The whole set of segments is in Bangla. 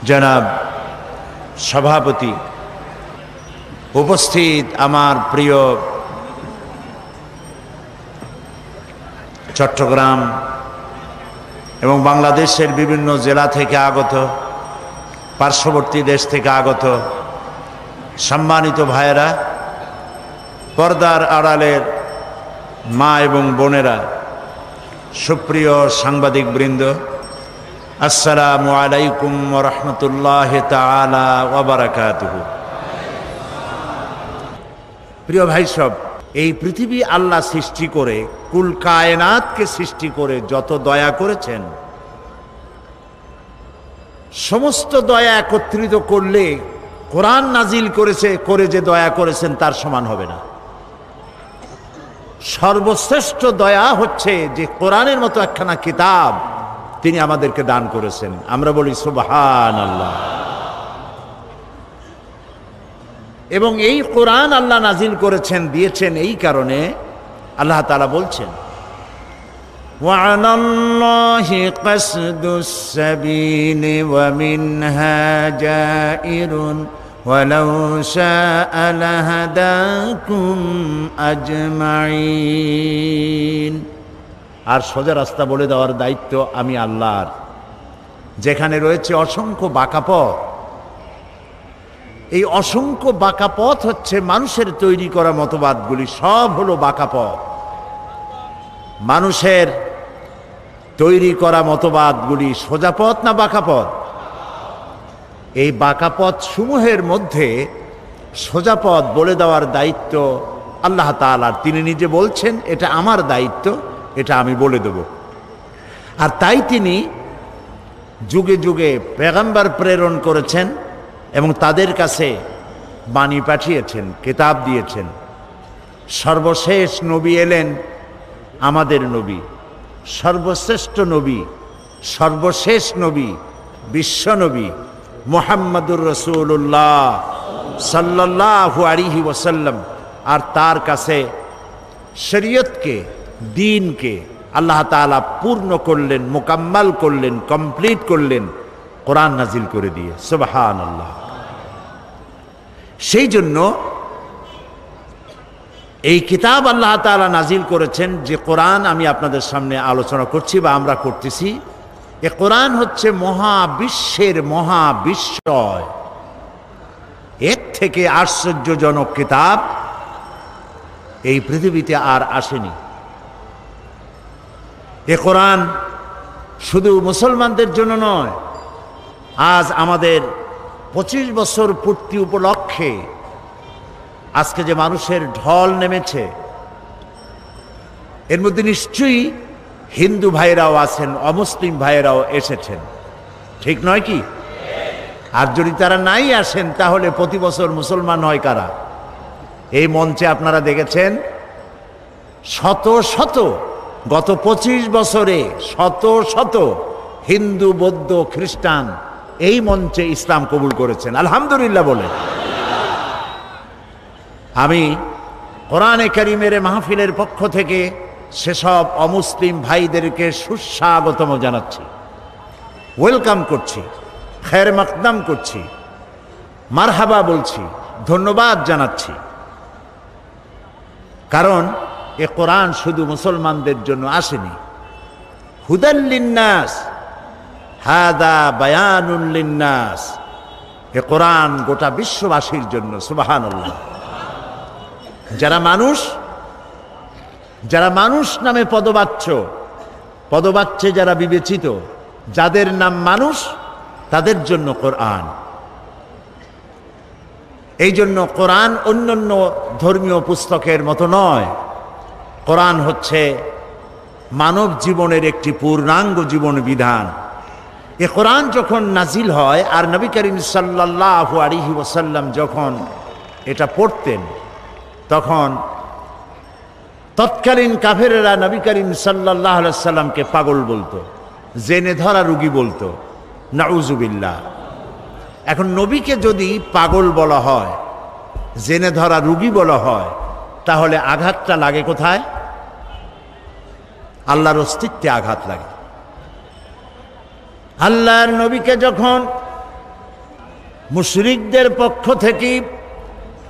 জনাব সভাপতি, উপস্থিত আমার প্রিয় চট্টগ্রাম এবং বাংলাদেশের বিভিন্ন জেলা থেকে আগত, পার্শ্ববর্তী দেশ থেকে আগত সম্মানিত ভাইয়েরা, পর্দার আড়ালের মা এবং বোনেরা, সুপ্রিয় সাংবাদিক বৃন্দ, আসসালামু আলাইকুম ওয়া রাহমাতুল্লাহি তাআলা ওয়া বারাকাতুহু। প্রিয় ভাই সব, এই পৃথিবী আল্লাহ সৃষ্টি করে, কুল কায়নাতকে সৃষ্টি করে যত দয়া করেছেন, সমস্ত দয়া একত্রিত করলে কোরআন নাজিল করে যে দয়া করেছেন তার সমান হবে না। সর্বশ্রেষ্ঠ দয়া হচ্ছে যে কোরআনের মতো একখানা কিতাব তিনি আমাদেরকে দান করেছেন। আমরা বলি সুবহানাল্লাহ। এবং এই কোরআন আল্লাহ নাজিল করেছেন, দিয়েছেন এই কারণে আল্লাহ তাআলা বলছেন, ওয়া'আলাল্লাহি কাসদুস সাবিলি ওয়া মিনহা জাইরুন ওয়ালাউ শাআ লাহাদাকুম আজমাইন। আর সোজা রাস্তা বলে দেওয়ার দায়িত্ব আমি আল্লাহর। যেখানে রয়েছে অসংখ্য বাঁকা পথ, এই অসংখ্য বাঁকা পথ হচ্ছে মানুষের তৈরি করা মতবাদগুলি, সব হলো বাঁকা পথ। মানুষের তৈরি করা মতবাদগুলি সোজা পথ না বাঁকা পথ? এই বাঁকা পথ সমূহের মধ্যে সোজা পথ বলে দেওয়ার দায়িত্ব আল্লাহ তাআলার। তিনি নিজে বলছেন, এটা আমার দায়িত্ব, এটা আমি বলে দেব। আর তাই তিনি যুগে যুগে পেগম্বর প্রেরণ করেছেন এবং তাদের কাছে বাণী পাঠিয়েছেন, কিতাব দিয়েছেন। সর্বশেষ নবী এলেন আমাদের নবী, সর্বশ্রেষ্ঠ নবী, সর্বশেষ নবী, বিশ্ব নবী মুহাম্মদুর রাসূলুল্লাহ সাল্লাল্লাহু আলাইহি ওয়াসাল্লাম। আর তার কাছে শরীয়তকে, দ্বীনকে আল্লাহ তাআলা পূর্ণ করলেন, মুকাম্মাল করলেন, কমপ্লিট করলেন কোরআন নাজিল করে দিয়ে। সুবহানাল্লাহ। সেই জন্য এই কিতাব আল্লাহ তাআলা নাজিল করেছেন, যে কোরআন আমি আপনাদের সামনে আলোচনা করছি বা আমরা করতেছি, এ কোরআন হচ্ছে মহাবিশ্বের মহাবিস্ময়। এর থেকে আশ্চর্যজনক কিতাব এই পৃথিবীতে আর আসেনি। এ কোরআন শুধু মুসলমানদের জন্য নয়, আজ আমাদের 25 বছর পূর্তি উপলক্ষে আজকে যে মানুষের ঢল নেমেছে, এর মধ্যে নিশ্চয়ই হিন্দু ভাইয়েরাও আছেন, অমুসলিম ভাইয়েরাও এসেছেন, ঠিক নয় কি? আর যদি তারা নাই আসেন, তাহলে প্রতি বছর মুসলমান হয় কারা? এই মঞ্চে আপনারা দেখেছেন শত শত, গত 25 বছরে শত শত হিন্দু, বৌদ্ধ, খ্রিস্টান এই মঞ্চে ইসলাম কবুল করেছেন। আলহামদুলিল্লাহ বলেন। আমি কোরআনে কারীমের মাহফিলের পক্ষ থেকে সেসব অমুসলিম ভাইদেরকে সুস্বাগতম জানাচ্ছি, ওয়েলকাম করছি, খের মাকদাম করছি, মারহাবা বলছি, ধন্যবাদ জানাচ্ছি। কারণ এ কোরআন শুধু মুসলমানদের জন্য আসেনি। হুদাল লিন্নাস, হাদা বায়ানুল লিন্নাস। এ কোরআন গোটা বিশ্ববাসীর জন্য। সুবহানাল্লাহ। যারা মানুষ নামে পদবাচ্যে যারা বিবেচিত, যাদের নাম মানুষ, তাদের জন্য কোরআন। এই জন্য কোরআন অন্যান্য ধর্মীয় পুস্তকের মতো নয়। কোরআন হচ্ছে মানব জীবনের একটি পূর্ণাঙ্গ জীবন বিধান। এ কোরআন যখন নাজিল হয়, আর নবী করিম সাল্লাল্লাহু আলাইহি ওয়াসাল্লাম যখন এটা পড়তেন, তখন তৎকালীন কাফেরেরা নবী করিম সাল্লাল্লাহু আলাইহি ওয়াসাল্লামকে পাগল বলতো, জেনে ধরা রুগী বলতো, নাউজুবিল্লাহ। এখন নবীকে যদি পাগল বলা হয়, জেনে ধরা রুগী বলা হয়, তাহলে আঘাতটা লাগে কোথায়? আল্লাহর অস্তিত্বে আঘাত লাগে। আল্লাহর নবীকে যখন মুশরিকদের পক্ষ থেকে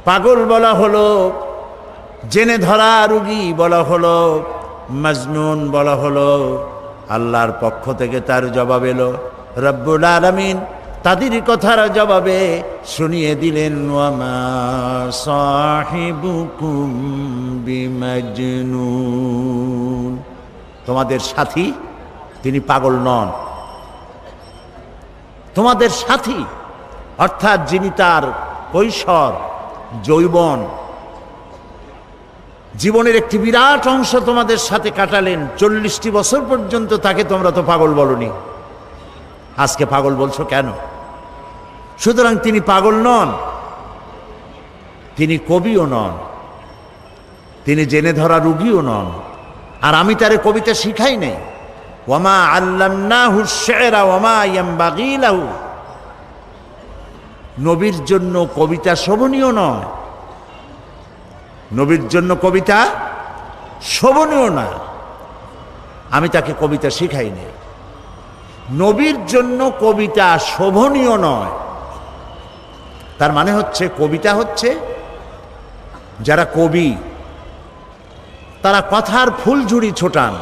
পাগল বলা হলো, জেনে ধরা রোগী বলা হলো, মাজনুন বলা হলো। আল্লাহর পক্ষ থেকে তার জবাব এলো, রব্বুল আলামিন তাদের কথার জবাবে শুনিয়ে দিলেন, ওয়ামা সাহিবুকুম বিমাজনুন, তোমাদের সাথী তিনি পাগল নন। তোমাদের সাথী অর্থাৎ যিনি তার কৈশোর যৌবন জীবনের একটি বিরাট অংশ তোমাদের সাথে কাটালেন, 40টি বছর পর্যন্ত, তাকে তোমরা তো পাগল বলনি, আজকে পাগল বলছো কেন? সুতরাং তিনি পাগল নন, তিনি কবিও নন, তিনি জেনে ধরা রুগীও নন। আর আমি তারে কবিতা শিখাই নাই। ওয়ামা আল্লামনাহু শি'রা ওয়ামা ইয়ানবাগী লাহু, নবীর জন্য কবিতা শোভনীয় নয়, নবীর জন্য কবিতা শোভনীয় না, আমি তাকে কবিতা শিখাই নাই। নবীর জন্য কবিতা শোভনীয় নয়, তার মানে হচ্ছে কবিতা হচ্ছে যারা কবি তারা কথার ফুলঝুরি ছোটান,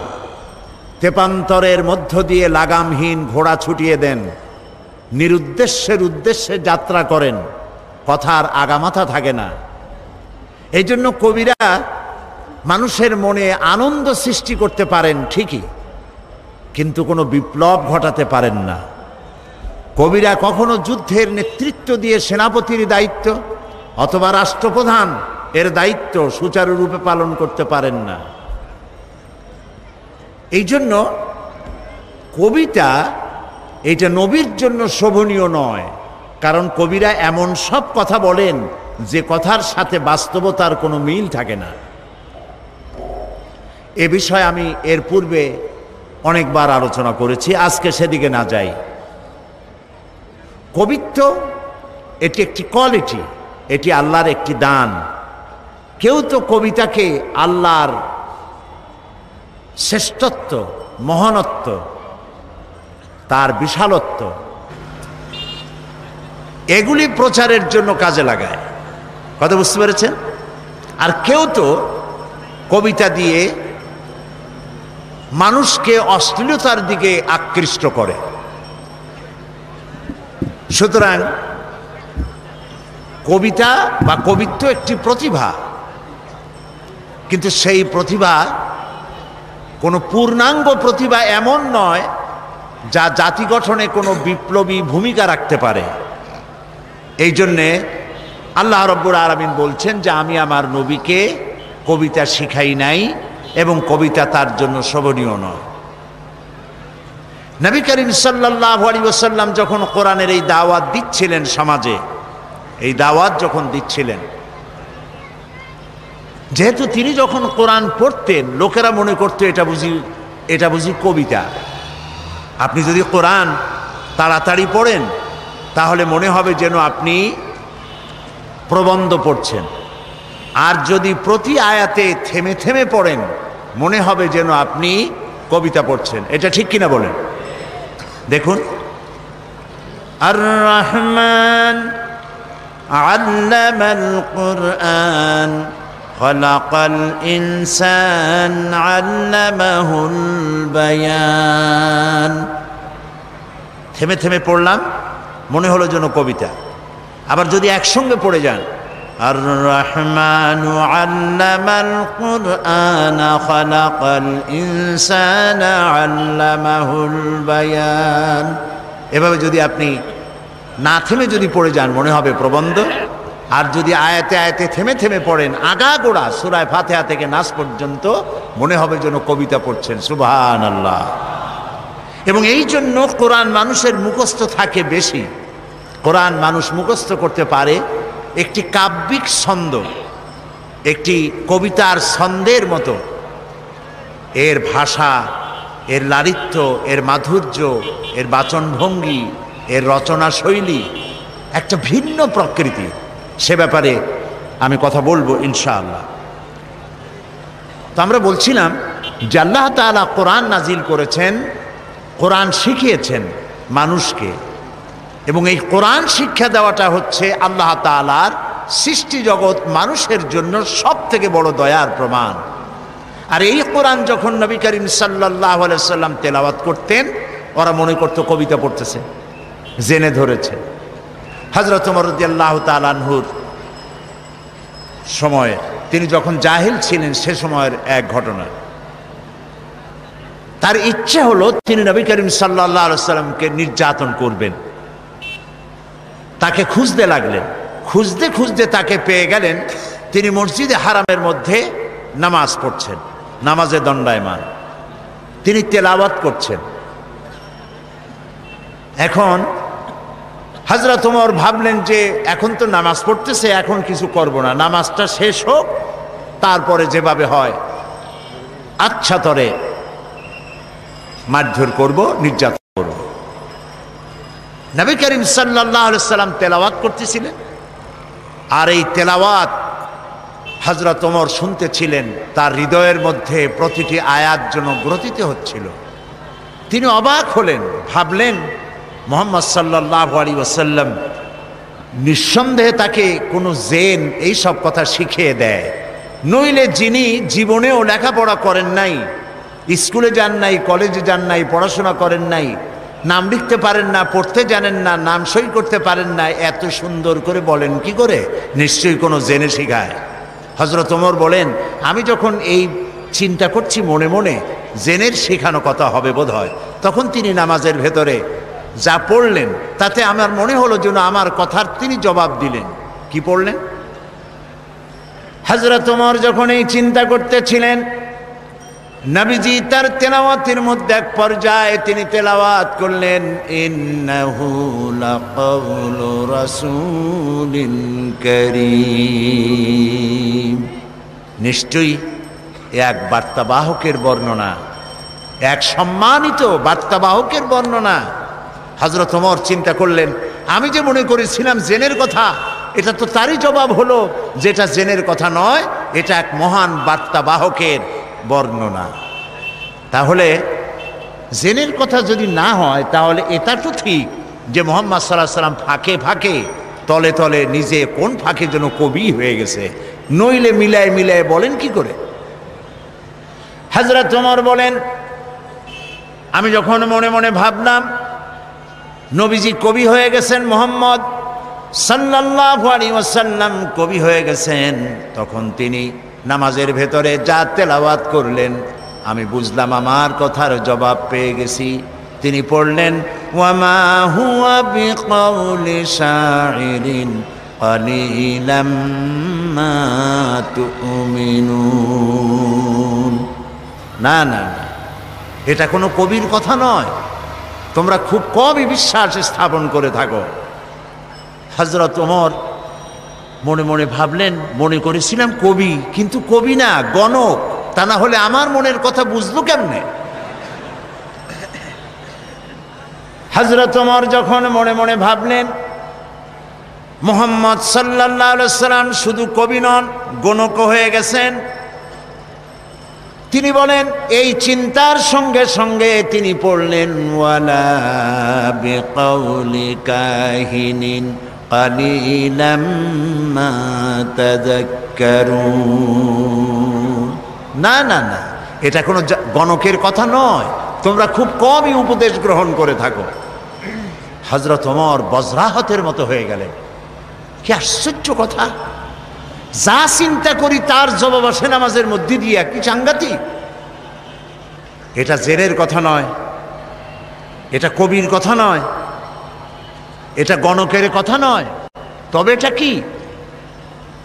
তেপান্তরের মধ্য দিয়ে লাগামহীন ঘোড়া ছুটিয়ে দেন, নিরুদ্দেশ্যের উদ্দেশ্যে যাত্রা করেন, কথার আগামাথা থাকে না। এই জন্য কবিরা মানুষের মনে আনন্দ সৃষ্টি করতে পারেন ঠিকই, কিন্তু কোনো বিপ্লব ঘটাতে পারেন না। কবিরা কখনো যুদ্ধের নেতৃত্ব দিয়ে সেনাপতির দায়িত্ব অথবা রাষ্ট্রপ্রধান এর দায়িত্ব সুচারুরূপে পালন করতে পারেন না। এই জন্য কবিতা এটা নবীর জন্য শোভনীয় নয়, কারণ কবিরা এমন সব কথা বলেন যে কথার সাথে বাস্তবতার কোনো মিল থাকে না। এ বিষয়ে আমি এর পূর্বে অনেকবার আলোচনা করেছি, আজকে সেদিকে না যাই। কবিত্ব এটি একটি কোয়ালিটি, এটি আল্লাহর একটি দান। কেউ তো কবিতাকে আল্লাহর শ্রেষ্ঠত্ব, মহানত্ব, তার বিশালত্ব এগুলি প্রচারের জন্য কাজে লাগায়, কথা বুঝতে পেরেছেন? আর কেউ তো কবিতা দিয়ে মানুষকে অশ্লীলতার দিকে আকৃষ্ট করে। সুতরাং কবিতা বা কবিত্ব একটি প্রতিভা, কিন্তু সেই প্রতিভা কোনো পূর্ণাঙ্গ প্রতিভা এমন নয় যা জাতি গঠনে কোনো বিপ্লবী ভূমিকা রাখতে পারে। এই জন্যে আল্লাহ রাব্বুল আলামিন বলছেন যে আমি আমার নবীকে কবিতা শিখাই নাই এবং কবিতা তার জন্য শোভনীয় নয়। নবী করিম সাল্লাল্লাহু আলাইহি ওয়াসাল্লাম যখন কোরআনের এই দাওয়াত দিচ্ছিলেন সমাজে, এই দাওয়াত যখন দিচ্ছিলেন, যেহেতু তিনি যখন কোরআন পড়তেন লোকেরা মনে করতো এটা বুঝি কবিতা। আপনি যদি কোরআন তাড়াতাড়ি পড়েন তাহলে মনে হবে যেন আপনি প্রবন্ধ পড়ছেন, আর যদি প্রতি আয়াতে থেমে থেমে পড়েন মনে হবে যেন আপনি কবিতা পড়ছেন। এটা ঠিক কিনা বলেন? দেখুন, আর রহমান আল্লামাল কুরআন খলাকাল ইনসান আল্লামাহুল বায়ান। থেমে থেমে পড়লাম মনে হলো যেন কবিতা। আবার যদি একসঙ্গে পড়ে যান, আর রহমানু আল্লামাল কুরআন খলাকাল ইনসান আল্লামাহুল বায়ান, এভাবে যদি আপনি না থেমে যদি পড়ে যান মনে হবে প্রবন্ধ। আর যদি আয়াতে আয়াতে থেমে থেমে পড়েন আগাগোড়া সূরা ফাতিহা থেকে নাস পর্যন্ত মনে হবে যেন কবিতা পড়ছেন। সুবহানাল্লাহ। এবং এই জন্য কোরআন মানুষের মুখস্থ থাকে বেশি। কোরআন মানুষ মুখস্থ করতে পারে একটি কাব্যিক ছন্দ, একটি কবিতার ছন্দের মতো। এর ভাষা, এর লালিত্য, এর মাধুর্য, এর বাচনভঙ্গি, এর রচনা শৈলী একটা ভিন্ন প্রকৃতি। সে ব্যাপারে আমি কথা বলবো ইনশাআল্লাহ। তো আমরা বলছিলাম যে আল্লাহ তাআলা কোরআন নাজিল করেছেন, কোরআন শিখিয়েছেন মানুষকে। এবং এই কোরআন শিক্ষা দেওয়াটা হচ্ছে আল্লাহ তাআলার সৃষ্টি জগৎ মানুষের জন্য সব থেকে বড় দয়ার প্রমাণ। আর এই কোরআন যখন নবী করিম সাল্লাল্লাহু আলাইহি সাল্লাম তেলাওয়াত করতেন, ওরা মনে করতো কবিতা পড়তেছে, জেনে ধরেছে। হযরত ওমর রাদিয়াল্লাহু তাআলা আনহুর সময়ে, তিনি যখন জাহিল ছিলেন সে সময়ের এক ঘটনা, তার ইচ্ছে হলো তিনি নবী করিম সাল্লাল্লাহু আলাইহি সাল্লামকে নির্যাতন করবেন। তাকে খুঁজতে লাগলেন, খুঁজতে খুঁজতে তাকে পেয়ে গেলেন। তিনি মসজিদে হারামের মধ্যে নামাজ পড়ছেন, নামাজে দণ্ডায়মান, তিনি তেলাওয়াত করছেন। এখন হযরত ওমর ভাবলেন যে এখন তো নামাজ পড়তেছে, এখন কিছু করব না, নামাজটা শেষ হোক, তারপরে যেভাবে হয় আচ্ছা তরে মারধর করব, নির্যাতন করব। নবী করিম সাল্লাল্লাহু আলাইহি সাল্লাম তেলাওয়াত করতেছিলেন, আর এই তেলাওয়াত হযরত ওমর শুনতেছিলেন। তার হৃদয়ের মধ্যে প্রতিটি আয়াত যেন গ্রথিত হচ্ছিল। তিনি অবাক হলেন, ভাবলেন মুহাম্মদ সাল্লাল্লাহু আলাইহি ওয়াসাল্লাম নিঃসন্দেহে তাকে কোনো জেন এইসব কথা শিখিয়ে দেয়, নইলে যিনি জীবনেও লেখাপড়া করেন নাই, স্কুলে যান নাই, কলেজে যান নাই, পড়াশোনা করেন নাই, নাম লিখতে পারেন না, পড়তে জানেন না, নাম সই করতে পারেন না, এত সুন্দর করে বলেন কি করে? নিশ্চয়ই কোনো জেনে শিখায়। হযরত ওমর বলেন, আমি যখন এই চিন্তা করছি মনে মনে, জেনের শেখানো কথা হবে বোধহয়, তখন তিনি নামাজের ভেতরে যা পড়লেন তাতে আমার মনে হলো যেন আমার কথার তিনি জবাব দিলেন। কি পড়লেন? হযরত ওমর যখন এই চিন্তা করতেছিলেন, নবীজি তার তেলাওয়াতের মধ্যে এক পর্যায়ে তিনি তেলাওয়াত করলেন, ইন্নাহু লাকাউলু রাসূলিন কারীম। নিশ্চয়ই এক বার্তাবাহকের বর্ণনা, এক সম্মানিত বার্তাবাহকের বর্ণনা। হযরত ওমর চিন্তা করলেন, আমি যে মনে করেছিলাম জেনের কথা, এটা তো তারই জবাব হলো যেটা জেনের কথা নয়, এটা এক মহান বার্তাবাহকের বর্ণনা। তাহলে জেনের কথা যদি না হয়, তাহলে এটা তো ঠিক যে মুহাম্মদ সাল্লাল্লাহু আলাইহি সাল্লাম ফাঁকে ফাঁকে তলে তলে নিজে কোন ফাঁকে যেন কবি হয়ে গেছে, নইলে মিলায় মিলায় বলেন কি করে? হযরত ওমর বলেন, আমি যখন মনে মনে ভাবলাম নবীজি কবি হয়ে গেছেন, মুহাম্মদ সাল্লাল্লাহু আলাইহি ওয়াসাল্লাম কবি হয়ে গেছেন, তখন তিনি নামাজের ভেতরে যা তেলাওয়াত করলেন আমি বুঝলাম আমার কথার জবাব পেয়ে গেছি। তিনি পড়লেন, ওয়ামা হুয়া বিকাউলি শাইরিন কালিলাম মা তুমিনুন। না না না, এটা কোনো কবির কথা নয়, তোমরা খুব কমই বিশ্বাস স্থাপন করে থাকো। হযরত ওমর মনে মনে ভাবলেন, মনে করেছিলাম কবি, কিন্তু কবি না, গণক। তা না হলে আমার মনের কথা বুঝলো কেমনে? হযরত ওমর যখন মনে মনে ভাবলেন মুহাম্মদ সাল্লাল্লাহু আলাইহি সাল্লাম শুধু কবি নন, গণক হয়ে গেছেন, তিনি বলেন, এই চিন্তার সঙ্গে সঙ্গে তিনি পড়লেন, ওয়ালা বিকাউলি কাহিনিন কালিলাম মা তাযাক্কারুন। না না না, এটা কোনো গণকের কথা নয়, তোমরা খুব কমই উপদেশ গ্রহণ করে থাকো। হযরত ওমর বজ্রাহতের মতো হয়ে গেলেন। কি আশ্চর্য কথা! যা চিন্তা করি তার জবাব আসে নামাজের মধ্যে দিয়ে, কি সাংঘাতিক! এটা জেনের কথা নয়, এটা কবির কথা নয়, এটা গণকের কথা নয়, তবে এটা কি?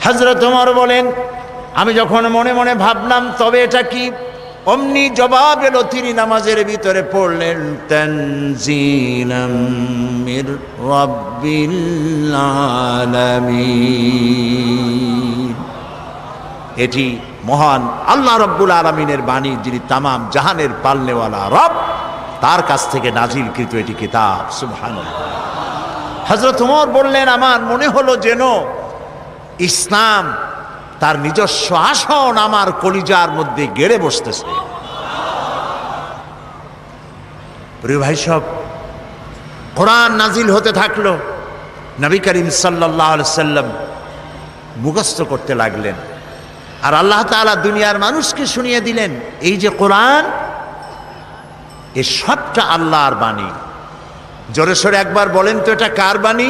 হযরত ওমর বলেন, আমি যখন মনে মনে ভাবলাম তবে এটা কি, অমনি জবাব এলো, তিনি নামাজের ভিতরে পড়লেন, তানজিলাম মির রাব্বিল আলামিন। এটি মহান আল্লাহ রাব্বুল আলামিনের বাণী, যিনি তামাম জাহানের পালনেওয়ালা রব, তার কাছ থেকে নাজিলকৃত এটি কিতাব। সুবহানাল্লাহ। হযরত ওমর বললেন, আমার মনে হলো যেন ইসলাম তার নিজস্ব আসন আমার কলিজার মধ্যে গেড়ে বসতেছে। প্রিয় ভাই সব, কোরআন নাজিল হতে থাকলো, নবী করিম সাল্লাল্লাহু আলাইহি সাল্লাম মুখস্থ করতে লাগলেন। আর আল্লাহ তাআলা দুনিয়ার মানুষকে শুনিয়ে দিলেন, এই যে কোরআন, এ সবটা আল্লাহর বাণী। জোরে সোরে একবার বলেন তো, এটা কার বাণী?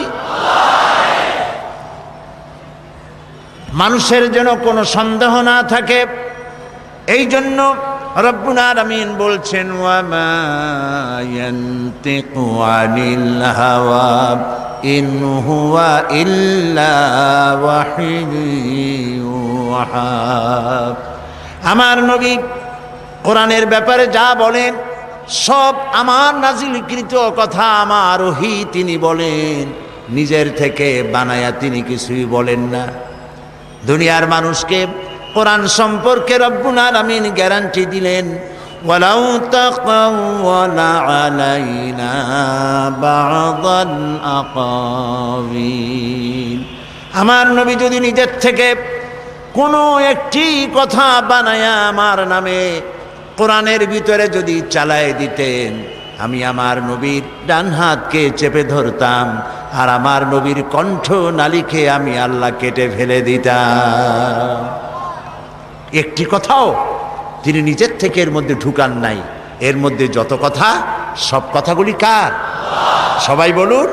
মানুষের যেন কোনো সন্দেহ না থাকে, এই জন্য রব্বুল আলামিন বলছেন, ওয়া মা ইয়ানতিকু আনিল হাওয়া ইন হুয়া ইল্লা ওয়াহিয়ুন ইউহা। আমার নবী কোরআনের ব্যাপারে যা বলেন সব আমার নাজিলকৃত কথা, আমার ওহী তিনি বলেন, নিজের থেকে বানায়া তিনি কিছুই বলেন না। দুনিয়ার মানুষকে কোরআন সম্পর্কে রব্বুল আলামিন গ্যারান্টি দিলেন, ওয়ালাউ তাকাওয়ালা আলাইনা বা'দাল আকাওয়িল। আমার নবী যদি নিজের থেকে কোনো একটি কথা বানায়া আমার নামে কোরআনের ভিতরে যদি চালায় দিতেন, আমি আমার নবীর ডান হাতকে চেপে ধরতাম, আর আমার নবীর কণ্ঠ নালীকে আমি আল্লাহ কেটে ফেলে দিতাম। একটি কথাও তিনি নিজের থেকে এর মধ্যে ঢুকান নাই। এর মধ্যে যত কথা, সব কথাগুলি কার? সবাই বলুন,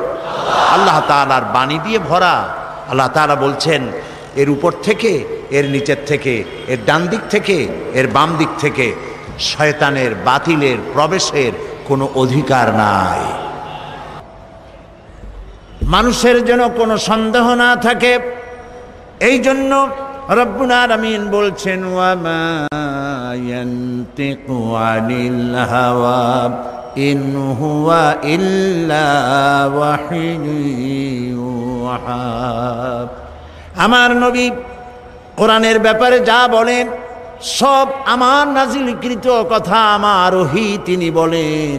আল্লাহ তাআলার বাণী দিয়ে ভরা। আল্লাহ তাআলা বলছেন, এর উপর থেকে, এর নিচের থেকে, এর ডান দিক থেকে, এর বাম দিক থেকে শয়তানের, বাতিলের প্রবেশের কোনো অধিকার নাই। মানুষের যেন কোনো সন্দেহ না থাকে, এই জন্য রব্বুল আলামিন বলছেন, ওয়া মা ইয়ানতিকু আনিল হাওয়া ইন হুয়া ইল্লা ওয়াহিয়ুন ইউহা। আমার নবী কোরআনের ব্যাপারে যা বলেন সব আমার নাজিলকৃত কথা, আমার ওহী তিনি বলেন,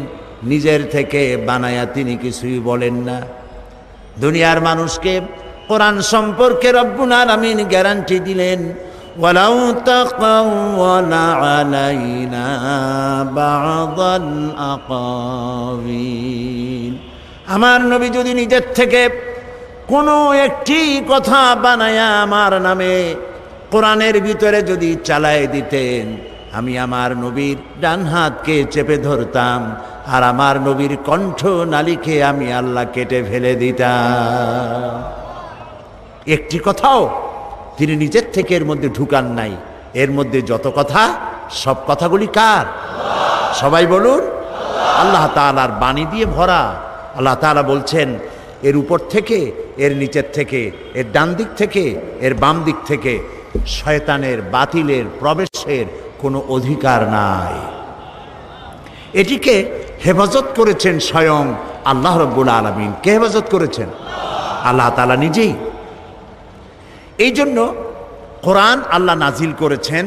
নিজের থেকে বানায়া তিনি কিছুই বলেন না। দুনিয়ার মানুষকে কোরআন সম্পর্কে রব্বুল আলামিন গ্যারান্টি দিলেন, ওয়ালাউ তাকাওয়ালা আলাইনা বা'দাল আকাওয়িল। আমার নবী যদি নিজের থেকে কোনো একটি কথা বানায়া আমার নামে কোরআনের ভিতরে যদি চালায় দিতেন, আমি আমার নবীর ডান হাতকে চেপে ধরতাম, আর আমার নবীর কণ্ঠ নালীকে আমি আল্লাহ কেটে ফেলে দিতাম। একটি কথাও তিনি নিজের থেকে এর মধ্যে ঢুকান নাই। এর মধ্যে যত কথা, সব কথাগুলি কার? সবাই বলুন, আল্লাহ তাআলার বাণী দিয়ে ভরা। আল্লাহ তাআলা বলছেন, এর উপর থেকে, এর নিচের থেকে, এর ডান দিক থেকে, এর বাম দিক থেকে শয়তানের, বাতিলের প্রবেশের কোনো অধিকার নাই। এটিকে হেফাজত করেছেন স্বয়ং আল্লাহ রাব্বুল আলামিন। কে হেফাজত করেছেন? আল্লাহ তাআলা নিজেই। এই জন্য কোরআন আল্লাহ নাজিল করেছেন,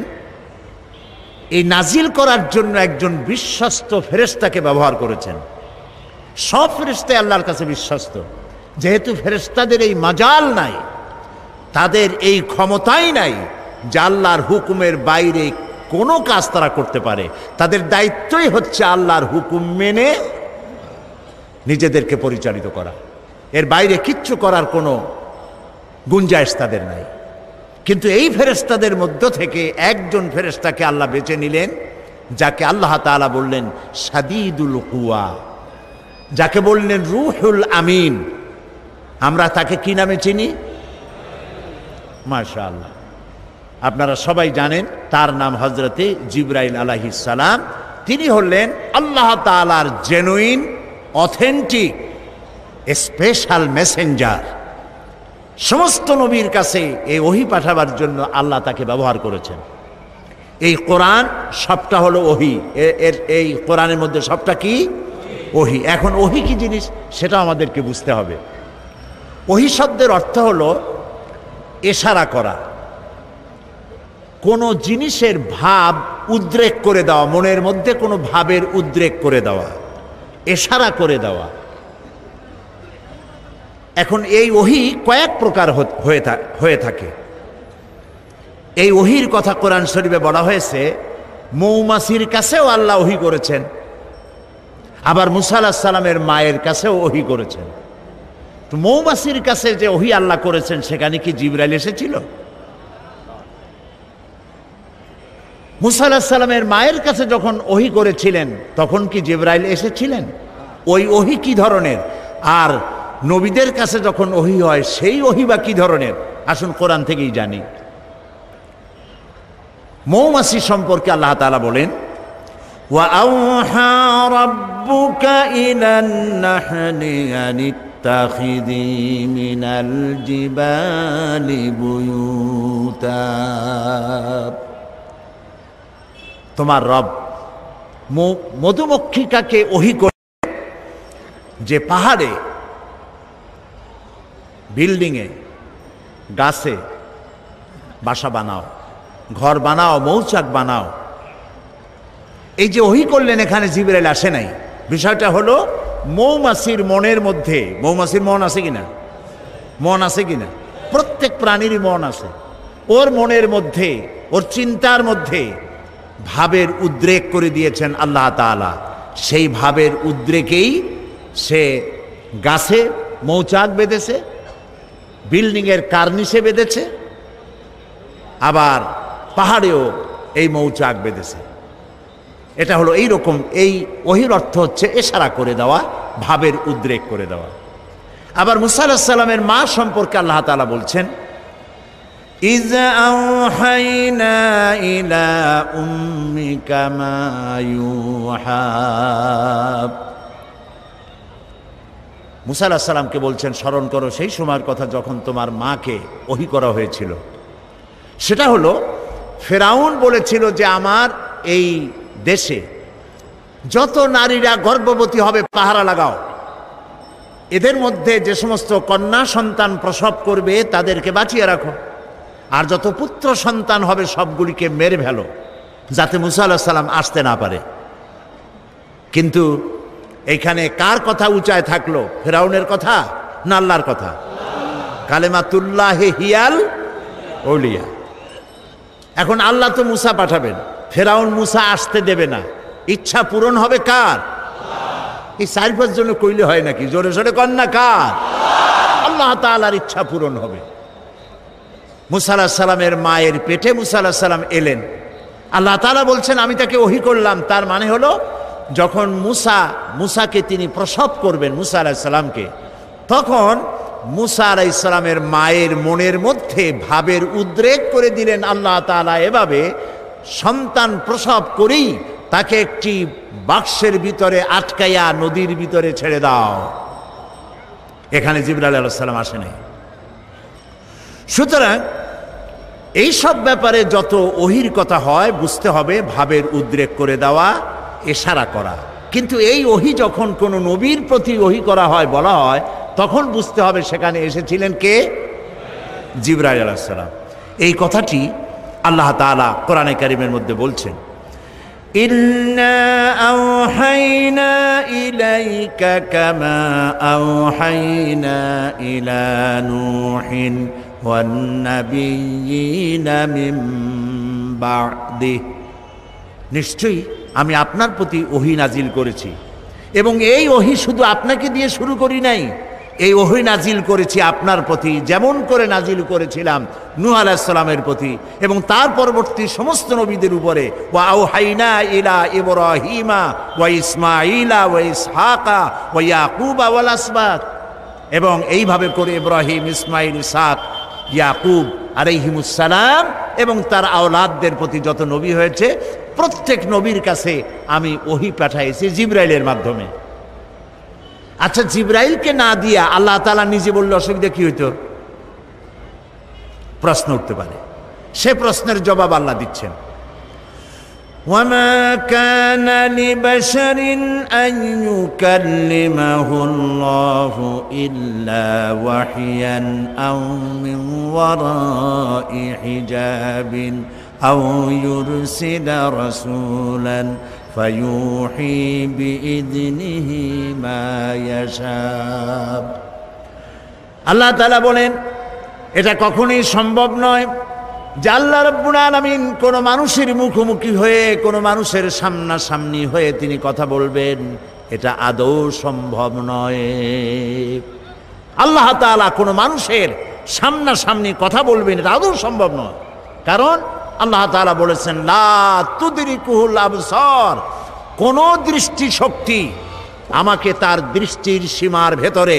এই নাজিল করার জন্য একজন বিশ্বস্ত ফেরেশতাকে ব্যবহার করেছেন। সব ফেরেশতা আল্লাহর কাছে বিশ্বস্ত, যেহেতু ফেরেশতাদের এই মাজাল নাই, তাদের এই ক্ষমতাই নাই যে আল্লাহর হুকুমের বাইরে কোনো কাজ তারা করতে পারে। তাদের দায়িত্বই হচ্ছে আল্লাহর হুকুম মেনে নিজেদেরকে পরিচালিত করা, এর বাইরে কিচ্ছু করার কোনো গুঞ্জাইশ তাদের নাই। কিন্তু এই ফেরেশতাদের মধ্য থেকে একজন ফেরেশতাকে আল্লাহ বেছে নিলেন, যাকে আল্লাহ তাআলা বললেন শাদীদুল কুওয়া, যাকে বললেন রূহুল আমিন। আমরা তাকে কি নামে চিনি? মাশাআল্লাহ, আপনারা সবাই জানেন তার নাম হযরতে জিবরাইল আলাইহিস সালাম। তিনি হলেন আল্লাহ তাআলার জেনুইন, অথেন্টিক, স্পেশাল মেসেঞ্জার। সমস্ত নবীর কাছে এই ওহী পাঠাবার জন্য আল্লাহ তাকে ব্যবহার করেছেন। এই কোরআন সবটা হলো ওহী। এই কোরআনের মধ্যে সবটা কি? ওহী। এখন ওহী কি জিনিস সেটা আমাদেরকে বুঝতে হবে। ওহী শব্দের অর্থ হলো ইশারা করা, কোনো জিনিসের ভাব উদ্রেক করে দেওয়া, মনের মধ্যে কোনো ভাবের উদ্রেক করে দেওয়া, ইশারা করে দেওয়া। এখন এই ওহী কয়েক প্রকার হয়ে থাকে। এই ওহীর কথা কোরআন শরীফে বলা হয়েছে, মৌমাছির কাছেও আল্লাহ ওহী করেছেন। আবার মুসা আলাইহিস সালামের মায়ের কাছেও ওহী করেছেন। তো মৌমাছির কাছে যে ওহী আল্লাহ করেছেন সেখানে কি জিবরাইল এসেছিল? মুসা আলাইহিস সালামের মায়ের কাছে যখন ওহী করেছিলেন তখন কি জিবরাইল এসেছিলেন? ওই ওহী কি ধরনের? আর নবীদের কাছে যখন ওহী হয় সেই ওহী বা কি ধরনের? আসুন কোরআন থেকেই জানি। মৌমাছি সম্পর্কে আল্লাহ তাআলা বলেন, ওয়া আওহা রাব্বুকা ইলান নাহলি আন ইত্তাখিযি মিনাল জিবালি বুয়ুতা। তোমার রব মধুমক্ষিকাকে ওহী করে যে পাহাড়ে, বিল্ডিংয়ে, গাছে বাসা বানাও, ঘর বানাও, মৌচাক বানাও। এই যে ওহী করলেন, এখানে জিবরাইল আসে নাই। বিষয়টা হলো মৌমাছির মনের মধ্যে, মৌমাছির মন আছে কিনা? মন আছে কিনা? প্রত্যেক প্রাণীরই মন আছে। ওর মনের মধ্যে, ওর চিন্তার মধ্যে ভাবের উদ্রেক করে দিয়েছেন আল্লাহ তাআলা। সেই ভাবের উদ্রেকেই সে গাছে মৌচাক বেঁধেছে, বিল্ডিংয়ের কার্নিশে বেঁধেছে, আবার পাহাড়েও এই মৌচাক বেঁধেছে। এটা হলো এই রকম। এই ওহীর অর্থ হচ্ছে ইশারা করে দেওয়া, ভাবের উদ্রেক করে দেওয়া। আবার মুসা আলাইহিস সালামের মা সম্পর্কে আল্লাহ তাআলা বলছেন, ইয আওহাইনা ইলা উম্মিকা মা ইউহা। মুসা আলাইহিস সালামকে বলছেন, স্মরণ করো সেই সময়ের কথা যখন তোমার মাকে ওহী করা হয়েছিল। সেটা হলো ফেরাউন বলেছিল যে আমার এই দেশে যত নারীরা গর্ভবতী হবে পাহারা লাগাও, এদের মধ্যে যে সমস্ত কন্যা সন্তান প্রসব করবে তাদেরকে বাঁচিয়ে রাখো, আর যত পুত্র সন্তান হবে সবগুলিকে মেরে ফেলো, যাতে মুসা আলাইহিস সালাম আসতে না পারে। কিন্তু এইখানে কার কথা উঁচায় থাকলো? ফেরাউনের কথা না আল্লাহর কথা? কালেমাতুল্লাহি হিয়াল আউলিয়া। এখন আল্লাহ তো মুসা পাঠাবেন, ফেরাউন মুসা আসতে দেবে না। ইচ্ছা পূরণ হবে কার? এই 4-5 জনে কইলে হয় নাকি? জোরে জোরে কন্যা কার? আল্লাহ তাআলার ইচ্ছা পূরণ হবে। মুসা আলাইহিস সালামের মায়ের পেটে মুসা আলাইহিস সালাম এলেন। আল্লাহ তাআলা বলছেন আমি তাকে ওহী করলাম। তার মানে হলো যখন মুসাকে তিনি প্রসব করবেন, মুসা আলাইহিস সালামকে, তখন মুসা আলাইহিস সালামের মায়ের মনের মধ্যে ভাবের উদ্রেক করে দিলেন আল্লাহ তাআলা এভাবে, সন্তান প্রসব করেই তাকে একটি বাক্সের ভিতরে আটকাইয়া নদীর ভিতরে ছেড়ে দাও। এখানে জিবরাইল আলাইহিস সালাম আসে নাই। সুতরাং এইসব ব্যাপারে যত ওহীর কথা হয় বুঝতে হবে ভাবের উদ্রেক করে দেওয়া, ইশারা করা। কিন্তু এই ওহী যখন কোনো নবীর প্রতি ওহী করা হয়, বলা হয়, তখন বুঝতে হবে সেখানে এসেছিলেন কে? জিবরাইল আলাইহিস সালাম। এই কথাটি আল্লাহ তাআলা কোরআনে কারীমের মধ্যে বলছেন, ইন্না আওহাইনা ইলাইকা কামা আওহাইনা ইলা নূহিন ওয়ান নাবিয়্যিনা মিন বা'দিহি। নিশ্চয়ই আমি আপনার প্রতি ওহী নাজিল করেছি, এবং এই ওহী শুধু আপনাকে দিয়ে শুরু করি নাই, এই ওহী নাজিল করেছি আপনার প্রতি যেমন করে নাজিল করেছিলাম নূহ আলাইহিস সালামের প্রতি এবং তার পরবর্তী সমস্ত নবীদের উপরে। ওয়া আওহাইনা ইলা ইব্রাহিমা ওয়া ইসমাঈলা ওয়া ইসহাকা ওয়া ইয়াকুবা ওয়াল আসবাত। এবং এইভাবে করে ইব্রাহিম, ইসমাঈল, ইসহাক, ইয়াকুব আলাইহিমুস সালাম এবং তার আওলাদদের প্রতি যত নবী হয়েছে প্রত্যেক নবীর কাছে আমি ওহী পাঠাইছি জিবরাইলের মাধ্যমে। আচ্ছা, জিবরাইলকে না দিয়া আল্লাহ তাআলা নিজে বললে অসুবিধা কি হইতো? প্রশ্ন উঠতে পারে। সে প্রশ্নের জবাব আল্লাহ দিচ্ছেন, ওয়ামা কানা লিবাশারিন আন ইউকাল্লিমাহুল্লাহু ইল্লা ওয়াহইয়ান আও মিন ওয়ারাই হিজাবিন আও ইউরসিলা রাসূলান ফায়ুহি বিইذনিহি মা ইয়াশা। আল্লাহ তাআলা বলেন এটা কখনোই সম্ভব নয় যে আল্লাহ রাব্বুল আলামিন কোনো মানুষের মুখোমুখি হয়ে, কোনো মানুষের সামনাসামনি হয়ে তিনি কথা বলবেন। এটা আদৌ সম্ভব নয়। আল্লাহ তাআলা কোনো মানুষের সামনাসামনি কথা বলবেন, এটা আদৌ সম্ভব নয়। কারণ আল্লাহ তাআলা বলেছেন লা তুদরিকুহুল আবসার, কোন দৃষ্টি শক্তি আমাকে তার দৃষ্টির সীমার ভেতরে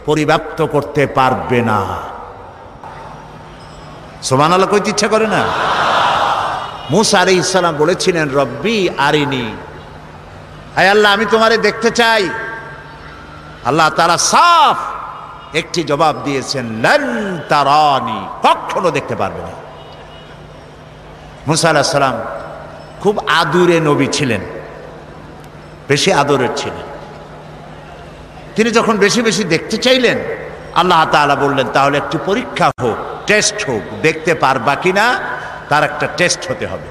পরিব্যাপ্ত করতে পারবে না। সুবহানাল্লাহ কইতে ইচ্ছা করে না? মূসা আলাইহিস সালাম বলেছিলেন রব্বি আরিনি, আয় আল্লাহ আমি তোমারে দেখতে চাই। আল্লাহ তাআলা সাফ একটি জবাব দিয়েছেন লান তারানি, কখনো দেখতে পারবে না। মূসা আলাইহিস সালাম খুব আদুরে নবী ছিলেন, বেশি আদরের ছিলেন। তিনি যখন বেশি বেশি দেখতে চাইলেন, আল্লাহ তাআলা বললেন তাহলে একটি পরীক্ষা হোক, টেস্ট হোক, দেখতে পারবা কিনা তার একটা টেস্ট হতে হবে।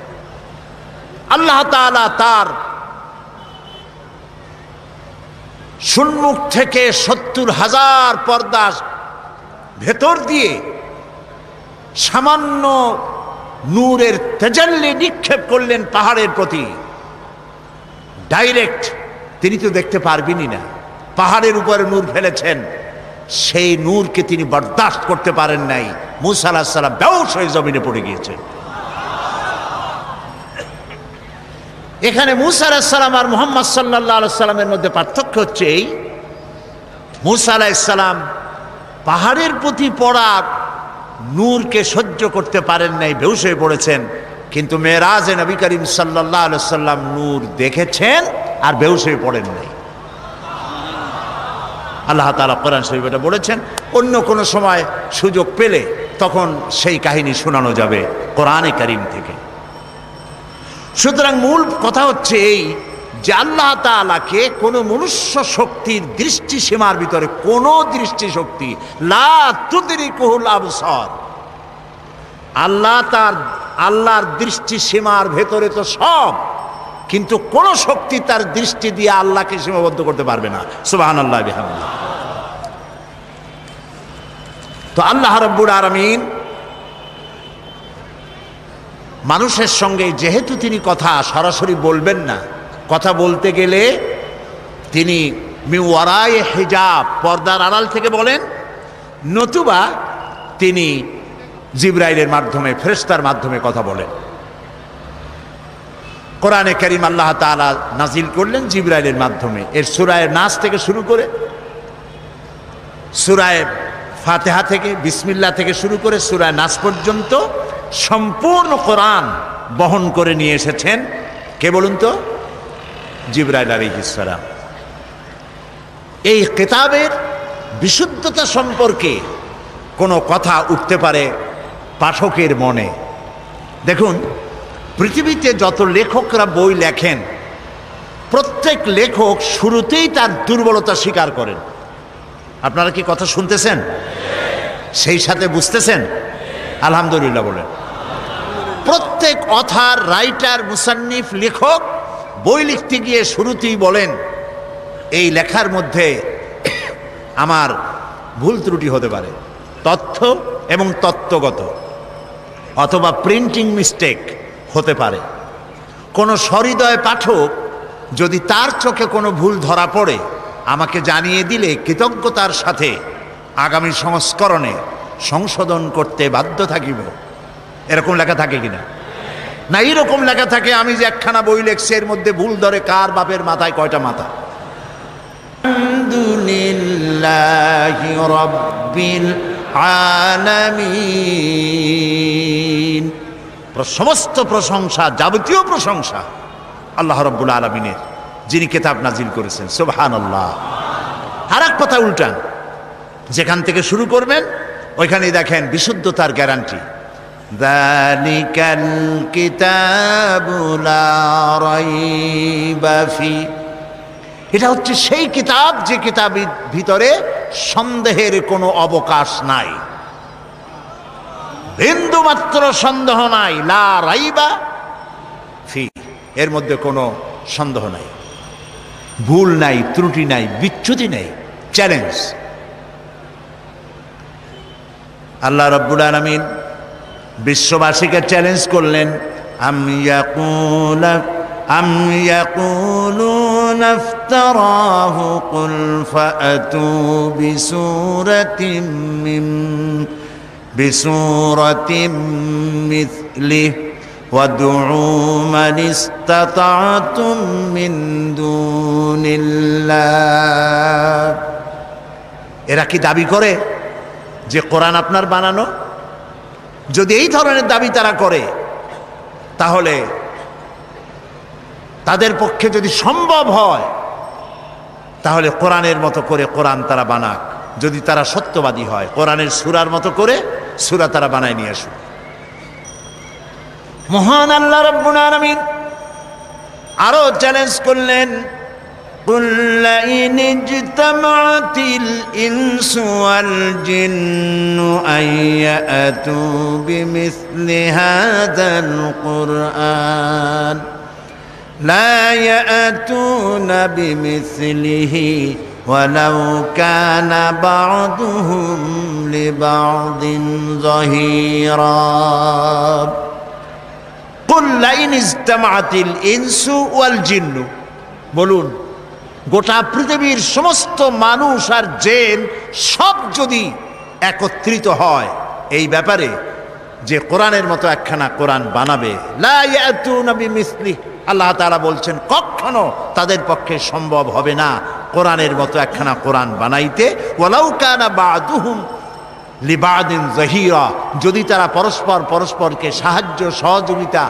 আল্লাহ তাআলা তার সম্মুখ থেকে ৭০,০০০ পর্দা ভেতর দিয়ে সামান্য নূরের তেজাল্লি নিক্ষেপ করলেন পাহাড়ের প্রতি। ডাইরেক্ট তিনি তো দেখতে পারবেনই না, পাহাড়ের উপরে নূর ফেলেছেন, সেই নূরকে তিনি বরদাস্ত করতে পারেন নাই। মূসা আলাইহিস সালাম বেহুশ হয়ে জমিনে পড়ে গিয়েছেন। এখানে মূসা আলাইহিস সালাম আর মুহাম্মদ সাল্লাল্লাহু আলাইহি সাল্লামের মধ্যে পার্থক্য হচ্ছে এই, মূসা আলাইহিস সালাম পাহাড়ের প্রতি পড়া নূরকে সহ্য করতে পারেন নাই, বেহুশ হয়ে পড়েছেন। কিন্তু মেরাজে নবী করিম সাল্লাল্লাহু আলাইহি সাল্লাম নূর দেখেছেন আর বেহুশ হয়ে পড়েন নাই। আল্লাহ তাআলা কোরআন শরীফে এটা বলেছেন। অন্য কোনো সময় সুযোগ পেলে তখন সেই কাহিনী শোনানো যাবে কোরআনে কারীম থেকে। সুতরাং মূল কথা হচ্ছে এই যে আল্লাহ তাআলাকে কোনো মনুষ্য শক্তির দৃষ্টি সীমার ভিতরে, কোনো দৃষ্টি শক্তি লা তুদরিকুহুল আবসার, আল্লাহর দৃষ্টি সীমার ভেতরে তো সব, কিন্তু কোন শক্তি তার দৃষ্টি দিয়ে আল্লাহকে সীমাবদ্ধ করতে পারবে না। সুবহানাল্লাহ বিহামদিহি। তো আল্লাহ রাব্বুল আলামিন মানুষের সঙ্গে যেহেতু তিনি কথা সরাসরি বলবেন না, কথা বলতে গেলে তিনি মিওয়ারায়ে হিজাব, পর্দার আড়াল থেকে বলেন, নতুবা তিনি জিবরাইলের মাধ্যমে, ফেরেশতার মাধ্যমে কথা বলেন। কোরআনে কারীম আল্লাহ তাআলা নাজিল করলেন জিবরাইলের মাধ্যমে। এর সূরা নাস থেকে শুরু করে সূরা ফাতিহা থেকে, বিসমিল্লাহ থেকে শুরু করে সূরা নাস পর্যন্ত সম্পূর্ণ কোরআন বহন করে নিয়ে এসেছেন কে বলুন তো? জিবরাইল আলাইহিস সালাম। এই কিতাবের বিশুদ্ধতা সম্পর্কে কোনো কথা উঠতে পারে পাঠকের মনে। দেখুন, পৃথিবীতে যত লেখকরা বই লেখেন, প্রত্যেক লেখক শুরুতেই তার দুর্বলতা স্বীকার করেন। আপনারা কি কথা শুনতেছেন? সেই সাথে বুঝতেছেন? আলহামদুলিল্লাহ বলেন। প্রত্যেক অথার, রাইটার, মুসান্নিফ, লেখক বই লিখতে গিয়ে শুরুতেই বলেন এই লেখার মধ্যে আমার ভুল ত্রুটি হতে পারে, তথ্য এবং তত্ত্বগত, অথবা প্রিন্টিং মিস্টেক হতে পারে। কোনো সহৃদয় পাঠক যদি তার চোখে কোনো ভুল ধরা পড়ে আমাকে জানিয়ে দিলে কৃতজ্ঞতার সাথে আগামী সংস্করণে সংশোধন করতে বাধ্য থাকিব। এরকম লেখা থাকে কিনা? না, এরকম লেখা থাকে আমি যে একখানা বই লেখছি এর মধ্যে ভুল ধরে কার বাপের মাথায় কয়টা মাথা। আলহামদুলিল্লাহি রাব্বিল আলামিন, সমস্ত প্রশংসা, যাবতীয় প্রশংসা আল্লাহ রাব্বুল আলামিনের, যিনি কিতাব নাজিল করেছেন। সুবহানাল্লাহ। আর এক কথা উল্টান, যেখান থেকে শুরু করবেন ওইখানেই দেখেন বিশুদ্ধতার গ্যারান্টি। যালিকাল কিতাবু লা রাইবা ফি, এটা হচ্ছে সেই কিতাব যে কিতাবের ভিতরে সন্দেহের কোনো অবকাশ নাই, বিন্দুমাত্র সন্দেহ নাই। লা রাইবা ফি, এর মধ্যে কোনো সন্দেহ নাই, ভুল নাই, ত্রুটি নাই, বিচ্যুতি নাই। চ্যালেঞ্জ। আল্লাহ রাব্বুল আলামিন বিশ্ববাসীকে চ্যালেঞ্জ করলেন, আম ইয়াকুলুনা يقولون افتراه قل فأتوا بسورة مثله وادعوا من استطعتم من دون الله। এরা কি দাবি করে যে কোরআন আপনার বানানো? যদি এই ধরনের দাবি তারা করে, তাহলে তাদের পক্ষে যদি সম্ভব হয় তাহলে কোরআনের মতো করে কোরআন তারা বানাক। যদি তারা সত্যবাদী হয়, কোরআনের সূরার মতো করে সূরা তারা বানায় নিয়ে আসুক। মহান আল্লাহ রাব্বুল আলামিন আরো চ্যালেঞ্জ করলেন, قل لئن اجتمعت الإنس والجن أن يأتوا بمثل هذا القرآن لا يأتون بمثله ولو كان بعضهم لبعض ظهيرا قل لئن اجتمعت الإنس والجن। বলুন, গোটা পৃথিবীর সমস্ত মানুষ আর জিন সব যদি একত্রিত হয় এই ব্যাপারে যে কোরআনের মতো একখানা কোরআন বানাবে, লা ইয়াতুনা বিমিসলি, আল্লাহ তাআলা বলছেন কখনো তাদের পক্ষে সম্ভব হবে না কোরআনের মতো একখানা কোরআন বানাইতে। ওয়ালাউ কানা বা'দুহুম লিবাদিন জহিরা, যদি তারা পরস্পরকে সাহায্য সহযোগিতা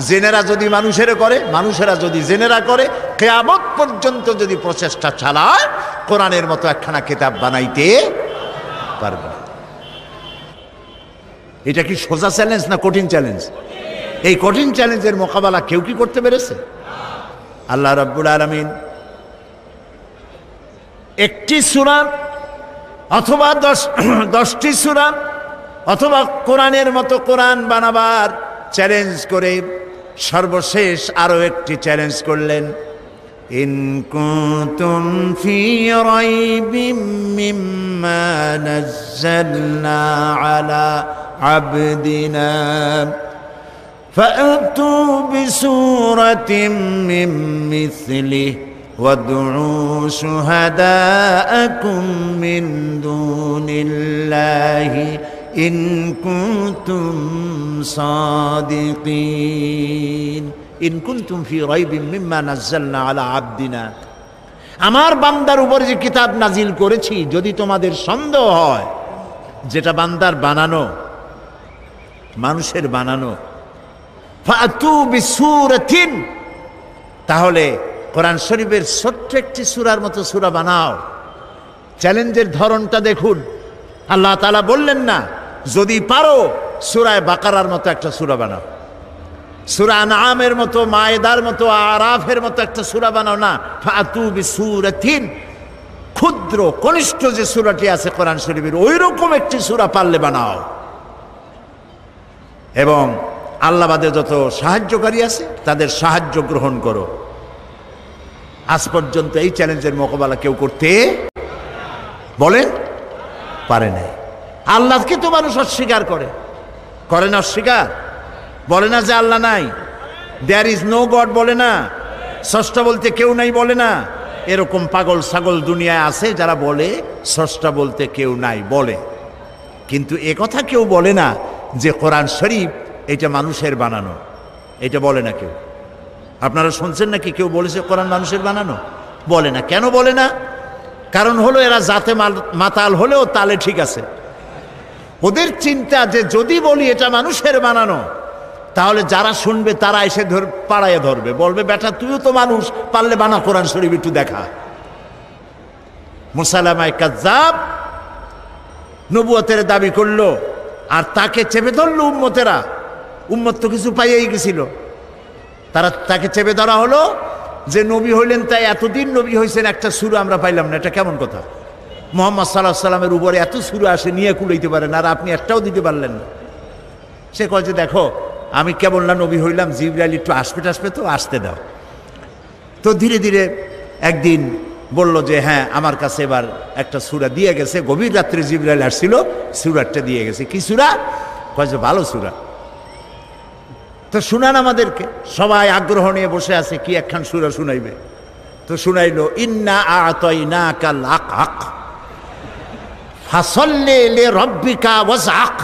জেনেরা যদি মানুষেরা করে, মানুষেরা যদি জেনেরা করে, কিয়ামত পর্যন্ত যদি প্রচেষ্টা চালায় কোরআনের মতো একখানা কিতাব বানাইতে পারবে। এটা কি সোজা চ্যালেঞ্জ না কঠিন চ্যালেঞ্জ? এই কঠিন চ্যালেঞ্জের মোকাবেলা কেউ কি করতে পেরেছে? আল্লাহ রাব্বুল আলামিন একটি সূরা অথবা 10টি সূরা অথবা কোরআনের মতো কোরআন বানাবার চ্যালেঞ্জ করে সর্বশেষ আরো একটি চ্যালেঞ্জ করলেন, ইন কুনতুম ফি রাইবিম মিম্মা নাযালনা আলা আবদিনা ফাআতু বিসূরাতিম মিন মিসলিহি وادعوا شهداءكم من دون الله إن كنتم صادقين إن كنتم في ريب مما نزلنا على عبدنا। আমার বান্দার উপর যে কিতাব নাজিল করেছি যদি তোমাদের সন্দেহ হয় যেটা বান্দার বানানো, মানুষের বানানো, ফাতু বিসূরাতিন, তাহলে কোরআন শরীফের ছোট্ট একটি সূরার মতো সূরা বানাও। চ্যালেঞ্জের ধরনটা দেখুন। আল্লাহ তাআলা বললেন না যদি পারো সূরা বাকারার মতো একটা সূরা বানাও, সূরা আনআমের মতো, মায়েদার মতো, আরাফের মতো একটা সূরা বানাও না। ফাতু বিসূরাতিন, ক্ষুদ্র কনিষ্ঠ যে সূরাটি আছে কোরআন শরীফের ওই রকম একটি সূরা পারলে বানাও, এবং আল্লাহবাদে যত সাহায্যকারী আছে তাদের সাহায্য গ্রহণ করো। আজ পর্যন্ত এই চ্যালেঞ্জের মোকাবেলা কেউ করতে বলেন পারে নাই। আল্লাহকে তো মানুষ অস্বীকার করে না, অস্বীকার বলে না যে আল্লাহ নাই, দেয়ার ইজ নো গড বলে না, স্রষ্টা বলতে কেউ নাই বলে না। এরকম পাগল ছাগল দুনিয়ায় আছে যারা বলে স্রষ্টা বলতে কেউ নাই বলে, কিন্তু এ কথা কেউ বলে না যে কোরআন শরীফ এটা মানুষের বানানো, এটা বলে না কেউ। আপনারা শুনছেন নাকি কেউ বলেছে কোরআন মানুষের বানানো? বলে না। কেন বলে না? কারণ হলো এরা জাতে মাতাল হলেও তালে ঠিক আছে। ওদের চিন্তা যে যদি বলি এটা মানুষের বানানো তাহলে যারা শুনবে তারা এসে পাড়ায় ধরবে, বলবে বেটা তুইও তো মানুষ, পারলে বানা কোরআন শরীফ একটু দেখা। মুসাইলামায়ে কাজ্জাব নবুয়তের দাবি করলো আর তাকে চেপে ধরলো উম্মতেরা। উম্মত তো কিছু পাইয়াই গেছিল, তাকে চেপে ধরা হলো যে নবী হইলেন তাই এতদিন নবী হয়েছেন, একটা সূরা আমরা পাইলাম না, এটা কেমন কথা? মুহাম্মদ সাল্লাল্লাহু আলাইহি সাল্লামের উপরে এত সূরা আসে নিয়ে কুলাইতে পারেন আর আপনি একটাও দিতে পারলেন না। সে কয় যে দেখো আমি কেবল না নবী হইলাম, জিবরাইল একটু আসবে তো আসতে দাও। তো ধীরে ধীরে একদিন বলল যে হ্যাঁ আমার কাছে এবার একটা সূরা দিয়ে গেছে, গভীর রাত্রে জিবরাইল আসছিল, সূরাটা দিয়ে গেছে। কি সূরা? কয় যে ভালো সূরা। তো শুনান আমাদেরকে। সবাই আগ্রহ নিয়ে বসে আছে কি একখান সূরা শুনাইবে। তো তো শুনাইলো ইন্না আ'তাইনাকাল আকআক ফাসাল্লি লিরাব্বিকা ওয়াজআক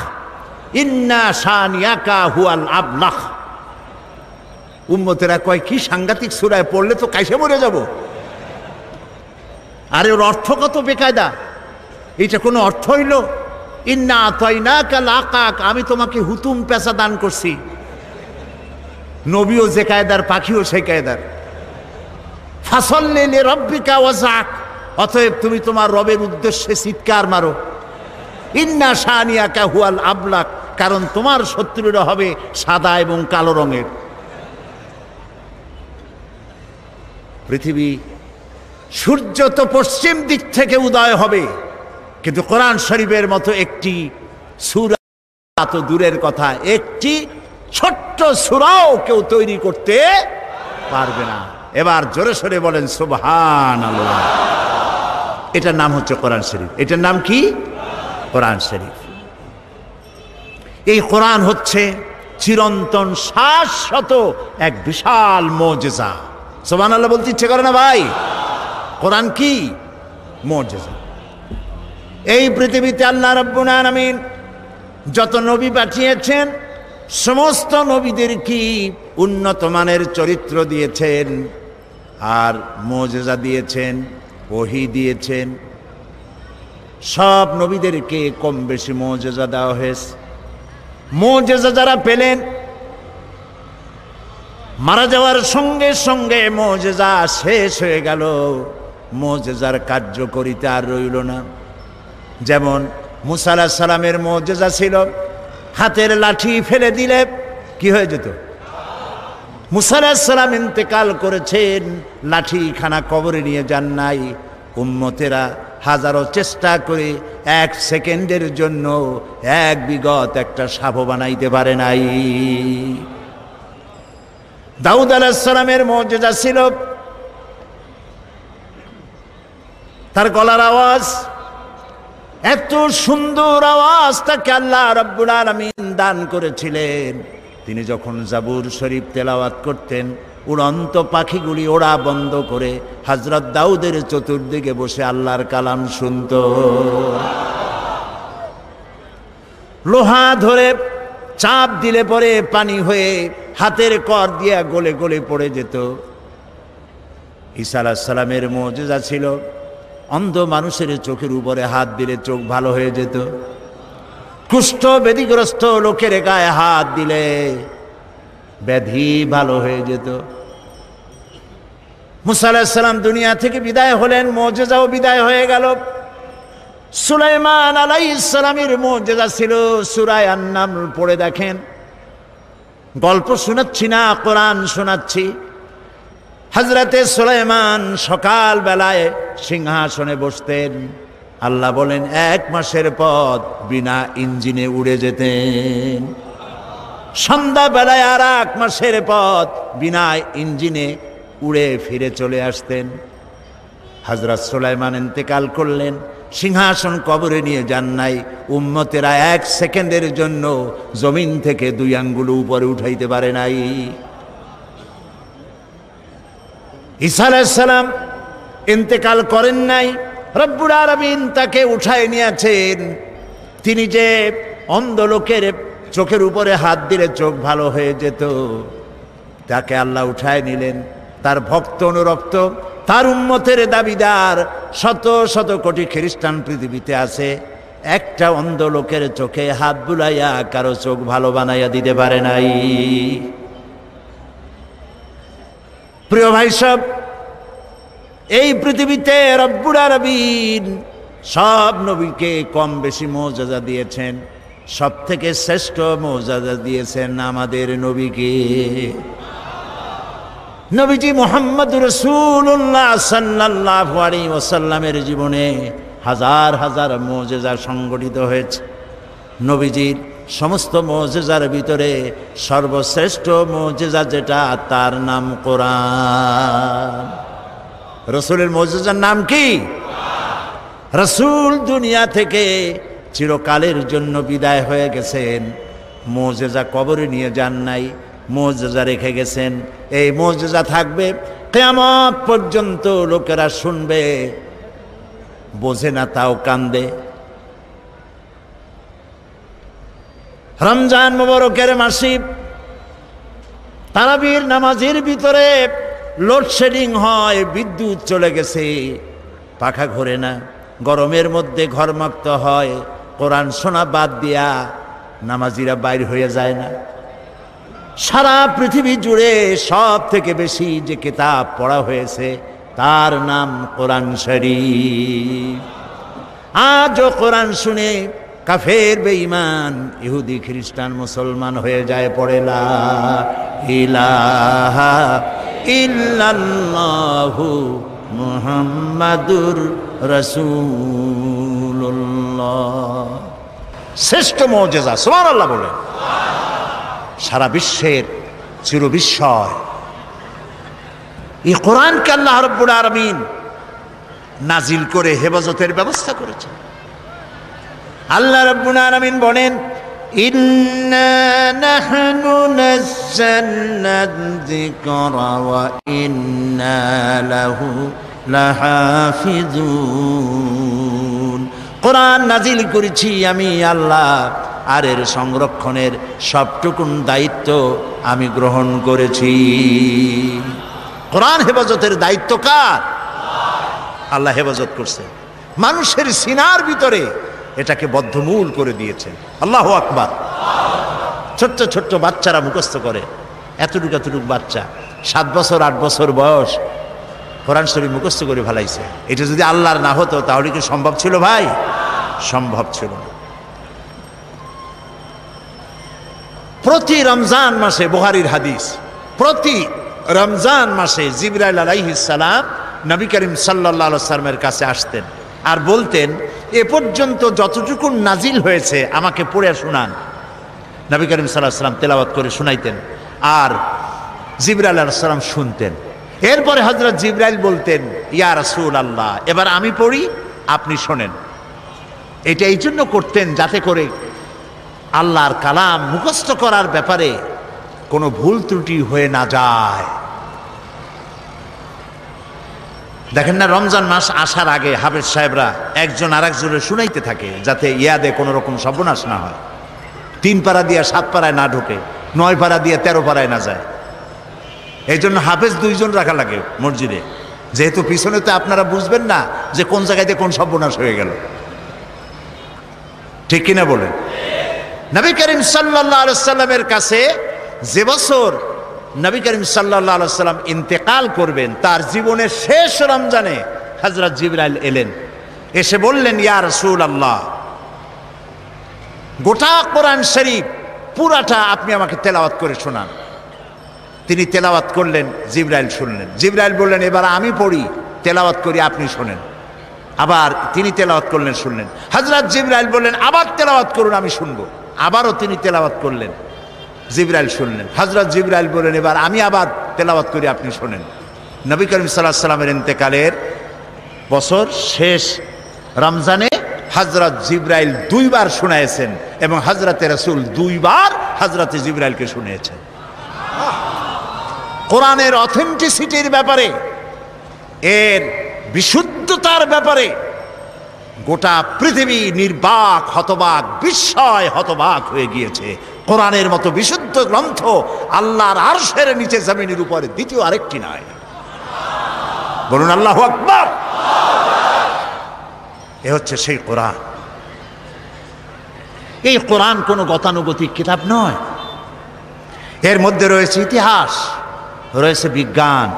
ইন্না শানিয়াকা হুয়াল আবলাহ। উম্মতেরা কয় কি সাংঘাতিক সূরা, পড়লে তো কাইসে মরে যাব। আরে ওর অর্থ কত বেকায়দা, এটা কোনো অর্থ হইল? ইন্না আ'তাইনাকাল আকআক, আমি তোমাকে হুতুম পেঁচা দান করছি। নবীও যে কায়দার, পাখিও সেই কায়দার। ফাসাল্লি লিরাব্বিকা ওয়াজআক, অতএব তুমি তোমার রবের উদ্দেশ্যে চিৎকার মারো। ইন্না শানিয়াকা হুয়াল আবলাক, কারণ তোমার শত্রুরা হবে সাদা এবং কালো রঙের। পৃথিবী সূর্য তো পশ্চিম দিক থেকে উদয় হবে, কিন্তু কোরআন শরীফের মতো একটি সূরা তো দূরের কথা, একটি ছোট্ট সূরাও কেউ তৈরি করতে পারবে না। এবার জোরে সোরে বলেন সুবহানাল্লাহ। এটার নাম হচ্ছে কোরআন শরীফ। এটার নাম কি? কোরআন শরীফ। এই কোরআন হচ্ছে চিরন্তন শাশ্বত এক বিশাল মুজিজা। সুবহানাল্লাহ বলতে ইচ্ছে করে না ভাই? কোরআন কি মুজিজা। এই পৃথিবীতে আল্লাহ রাব্বুল আলামিন যত নবী পাঠিয়েছেন, সমস্ত নবীদের কি উন্নত মানের চরিত্র দিয়েছেন, আর মুজিজা দিয়েছেন, ওহী দিয়েছেন। সব নবীদেরকে কম বেশি মুজিজা দেওয়া হয়েছে। মুজিজা যারা পেলেন, মারা যাওয়ার সঙ্গে সঙ্গে মুজিজা শেষ হয়ে গেল, মুজিজার কার্যকারিতা আর রইল না। যেমন মুসা আলাইহিস সালামের মুজিজা ছিল হাতের লাঠি ফেলে দিলে কি হয়ে যেত। মুসা আলাইহিস সালাম ইন্তেকাল করেছেন, লাঠিখানা কবরে নিয়ে যান নাই। উম্মতেরা হাজারো চেষ্টা করে 1 সেকেন্ডের জন্য 1 বিগত একটা সাপ বানাইতে পারে নাই। দাউদ আলাইহিস সালামের মুজিজা ছিল তার গলার আওয়াজ, এত সুন্দর আওয়াজ তাকে আল্লাহ রাব্বুল আলামিন দান করেছিলেন। তিনি যখন জাবুর শরীফ তেলাওয়াত করতেন, উড়ন্ত পাখিগুলি ওড়া বন্ধ করে হযরত দাউদের চতুর্দিকে বসে আল্লাহর কালাম শুনত। লোহা ধরে চাপ দিলে পরে পানি হয়ে হাতের কর দিয়া গলে গলে পড়ে যেত। ঈসা আলাইহিস সালামের মুজিজা ছিল অন্ধ মানুষের চোখের উপরে হাত দিলে চোখ ভালো হয়ে যেত। কুষ্ঠ ব্যাধিগ্রস্ত লোকের গায়ে হাত দিলে ব্যাধি ভালো হয়ে যেত। মুসা আলাইহিস সালাম দুনিয়া থেকে বিদায় হলেন, মুজিজাও বিদায় হয়ে গেল। সুলাইমান আলাইহিস সালামের মুজিজা ছিল সূরা আন-নামল, পড়ে দেখেন। গল্প শোনাচ্ছি না, কোরআন শোনাচ্ছি। হযরতে সুলাইমান সকাল বেলায় সিংহাসনে বসতেন। আল্লাহ বলেন 1 মাসের পথ বিনা ইঞ্জিনে উড়ে যেতেন। সন্ধ্যা বেলায় আর 1 মাসের পথ বিনা ইঞ্জিনে উড়ে ফিরে চলে আসতেন। হযরত সুলাইমান ইন্তেকাল করলেন, সিংহাসন কবরে নিয়ে যান নাই। উম্মতেরা 1 সেকেন্ডের জন্য জমিন থেকে 2 আঙ্গুল উপরে উঠাইতে পারে নাই। ঈসা আলাইহিস সালাম ইন্তেকাল করেন নাই, রব্বুল আলামিন তাকে উঠায় নিয়েছেন। তিনি যে অন্ধ লোকের চোখের উপরে হাত দিলে চোখ ভালো হয়ে যেত, তাকে আল্লাহ উঠায় নিলেন। তার ভক্ত অনুরক্ত, তার উম্মতের দাবিদার শত শত কোটি খ্রিস্টান পৃথিবীতে আছে, একটা অন্ধ লোকের চোখে হাত বুলাইয়া কারো চোখ ভালো বানাইয়া দিতে পারে নাই। প্রিয় ভাই সব, এই পৃথিবীতে রব্বুল আলামিন সব নবীকে কম বেশি মুজিজা দিয়েছেন। সব থেকে শ্রেষ্ঠ মুজিজা দিয়েছেন আমাদের নবীকে। নবীজি মুহাম্মদুর রাসূলুল্লাহ সাল্লাল্লাহু আলাইহি ওয়াসাল্লামের জীবনে হাজার হাজার মুজিজা সংগঠিত হয়েছে। নবীজির সমস্ত মুজিজার ভিতরে সর্বশ্রেষ্ঠ মুজিজা যেটা, তার নাম কোরআন। রাসূলের মুজিজার নাম কি? রাসূল দুনিয়া থেকে চিরকালের জন্য বিদায় হয়ে গেছেন। মুজিজা কবরে নিয়ে যান নাই, মুজিজা রেখে গেছেন। এই মুজিজা থাকবে কিয়ামত পর্যন্ত লোকেরা শুনবে, বোঝে না তাও কান্দে। রমজান মুবারকের মাসে তারাবির নামাজের ভিতরে লোডশেডিং হয়, বিদ্যুৎ চলে গেছে, পাখা ঘোরে না, গরমের মধ্যে ঘরমাক্ত হয়, কোরআন শোনা বাদ দিয়া নামাজিরা বাইর হয়ে যায় না। সারা পৃথিবী জুড়ে সব থেকে বেশি যে কিতাব পড়া হয়েছে তার নাম কোরআন শরীফ। আজও কোরআন শুনে কাফের বেঈমান ইহুদি খ্রিস্টান মুসলমান হয়ে যায়, পড়ে লা ইলাহা ইল্লাল্লাহু মুহাম্মাদুর রাসূলুল্লাহ। শ্রেষ্ঠ মুজিজা, সুবহানাল্লাহ বলে। সারা বিশ্বের চিরবিস্ময় এই কোরআনকে আল্লাহ রাব্বুল আলামিন নাজিল করে হেফাজতের ব্যবস্থা করেছেন। আল্লাহ রাব্বুল আলামিন বলেন, ইন্না নাহনু নাযালনা যিকরা ওয়া ইন্না লাহু লাহাফিজুন। কোরআন নাজিল করেছি আমি আল্লাহ, আর এর সংরক্ষণের সবটুকুন দায়িত্ব আমি গ্রহণ করেছি। কোরআন হেফাজতের দায়িত্ব কার? আল্লাহ হেফাজত করছে। মানুষের সিনার ভিতরে এটাকে বদ্ধমূল করে দিয়েছেন। আল্লাহু আকবার। ছোট্ট ছোট্ট বাচ্চারা মুখস্থ করে, এতটুকু এতটুকু বাচ্চা 7 বছর 8 বছর বয়স কোরআন শরীফ মুখস্থ করে ফেলাইছে। এটা যদি আল্লাহর না হতো তাহলে কি সম্ভব ছিল ভাই? সম্ভব ছিল না। প্রতি রমজান মাসে, বুখারীর হাদিস, প্রতি রমজান মাসে জিবরাইল আলাইহিস সালাম নবী করিম সাল্লাল্লাহু আলাইহি ওয়াসাল্লামের কাছে আসতেন আর বলতেন, এ পর্যন্ত যতটুকু নাজিল হয়েছে আমাকে পড়ে শোনান। নবী করিম সাল্লাল্লাহু আলাইহি ওয়াসাল্লাম তেলাওয়াত করে শোনাইতেন আর জিবরাইল আলাইহিস সালাম শুনতেন। এরপরে হযরত জিবরাইল বলতেন, ইয়া রাসূলুল্লাহ, এবার আমি পড়ি, আপনি শোনেন। এটা এই জন্য করতেন যাতে করে আল্লাহর কালাম মুখস্থ করার ব্যাপারে কোনো ভুল ত্রুটি হয়ে না যায়। দেখেন না, রমজান মাস আসার আগে হাফেজ সাহেবরা একজন আরেকজনের শুনাইতে থাকে যাতে ইয়াদে কোনো রকম সর্বনাশ না হয়। 3 পারা দিয়ে 7 পারায় না ঢোকে, 9 পারা দিয়ে 13 পারায় না যায়। এই জন্য হাফেজ 2 জন রাখা লাগে মসজিদে, যেহেতু পিছনে তো আপনারা বুঝবেন না যে কোন জায়গাতে কোন সর্বনাশ হয়ে গেল। ঠিক কিনা বলেন? নবী করিম সাল্লাল্লাহু আলাইহি ওয়াসাল্লামের কাছে যে বছর নবী করিম সাল্লাল্লাহু আলাইহি ওয়াসাল্লাম ইন্তেকাল করবেন, তার জীবনের শেষ রমজানে হযরত জিবরাইল এলেন, এসে বললেন, ইয়া রাসূলুল্লাহ, গোটা কোরআন শরীফ পুরাটা আপনি আমাকে তেলাওয়াত করে শোনান। তিনি তেলাওয়াত করলেন, জিবরাইল শুনলেন। জিবরাইল বললেন, এবার আমি পড়ি, তেলাওয়াত করি, আপনি শোনেন। আবার তিনি তেলাওয়াত করলেন, শুনলেন। হযরত জিবরাইল বললেন, আবার তেলাওয়াত করুন, আমি শুনবো। আবারও তিনি তেলাওয়াত করলেন, জিবরাইল শুনলেন। হযরত জিবরাইল বললেন, এবার আমি আবার তেলাওয়াত করি, আপনি শোনেন। নবী করিম সাল্লাল্লাহু আলাইহি ওয়াসাল্লামের ইন্তেকালের বছর শেষ রমজানে হযরত জিবরাইল 2 বার শুনাইছেন এবং হযরতে রাসূল 2 বার হযরতে জিবরাইলকে শুনিয়েছেন। কোরআনের অথেন্টিসিটির ব্যাপারে, এর বিশুদ্ধতার ব্যাপারে গোটা পৃথিবী নির্বাক, হতবাক, বিস্ময় হতবাক হয়ে গিয়েছে। কোরআনের মতো বিশুদ্ধ গ্রন্থ আল্লাহর আরশের নিচে জমিনের উপরে দ্বিতীয় আরেকটি নাই। বলুন আল্লাহু আকবার। এ হচ্ছে সেই কোরআন। এই কোরআন কোনো গতানুগতিক কিতাব নয়। এর মধ্যে রয়েছে ইতিহাস, রয়েছে বিজ্ঞান।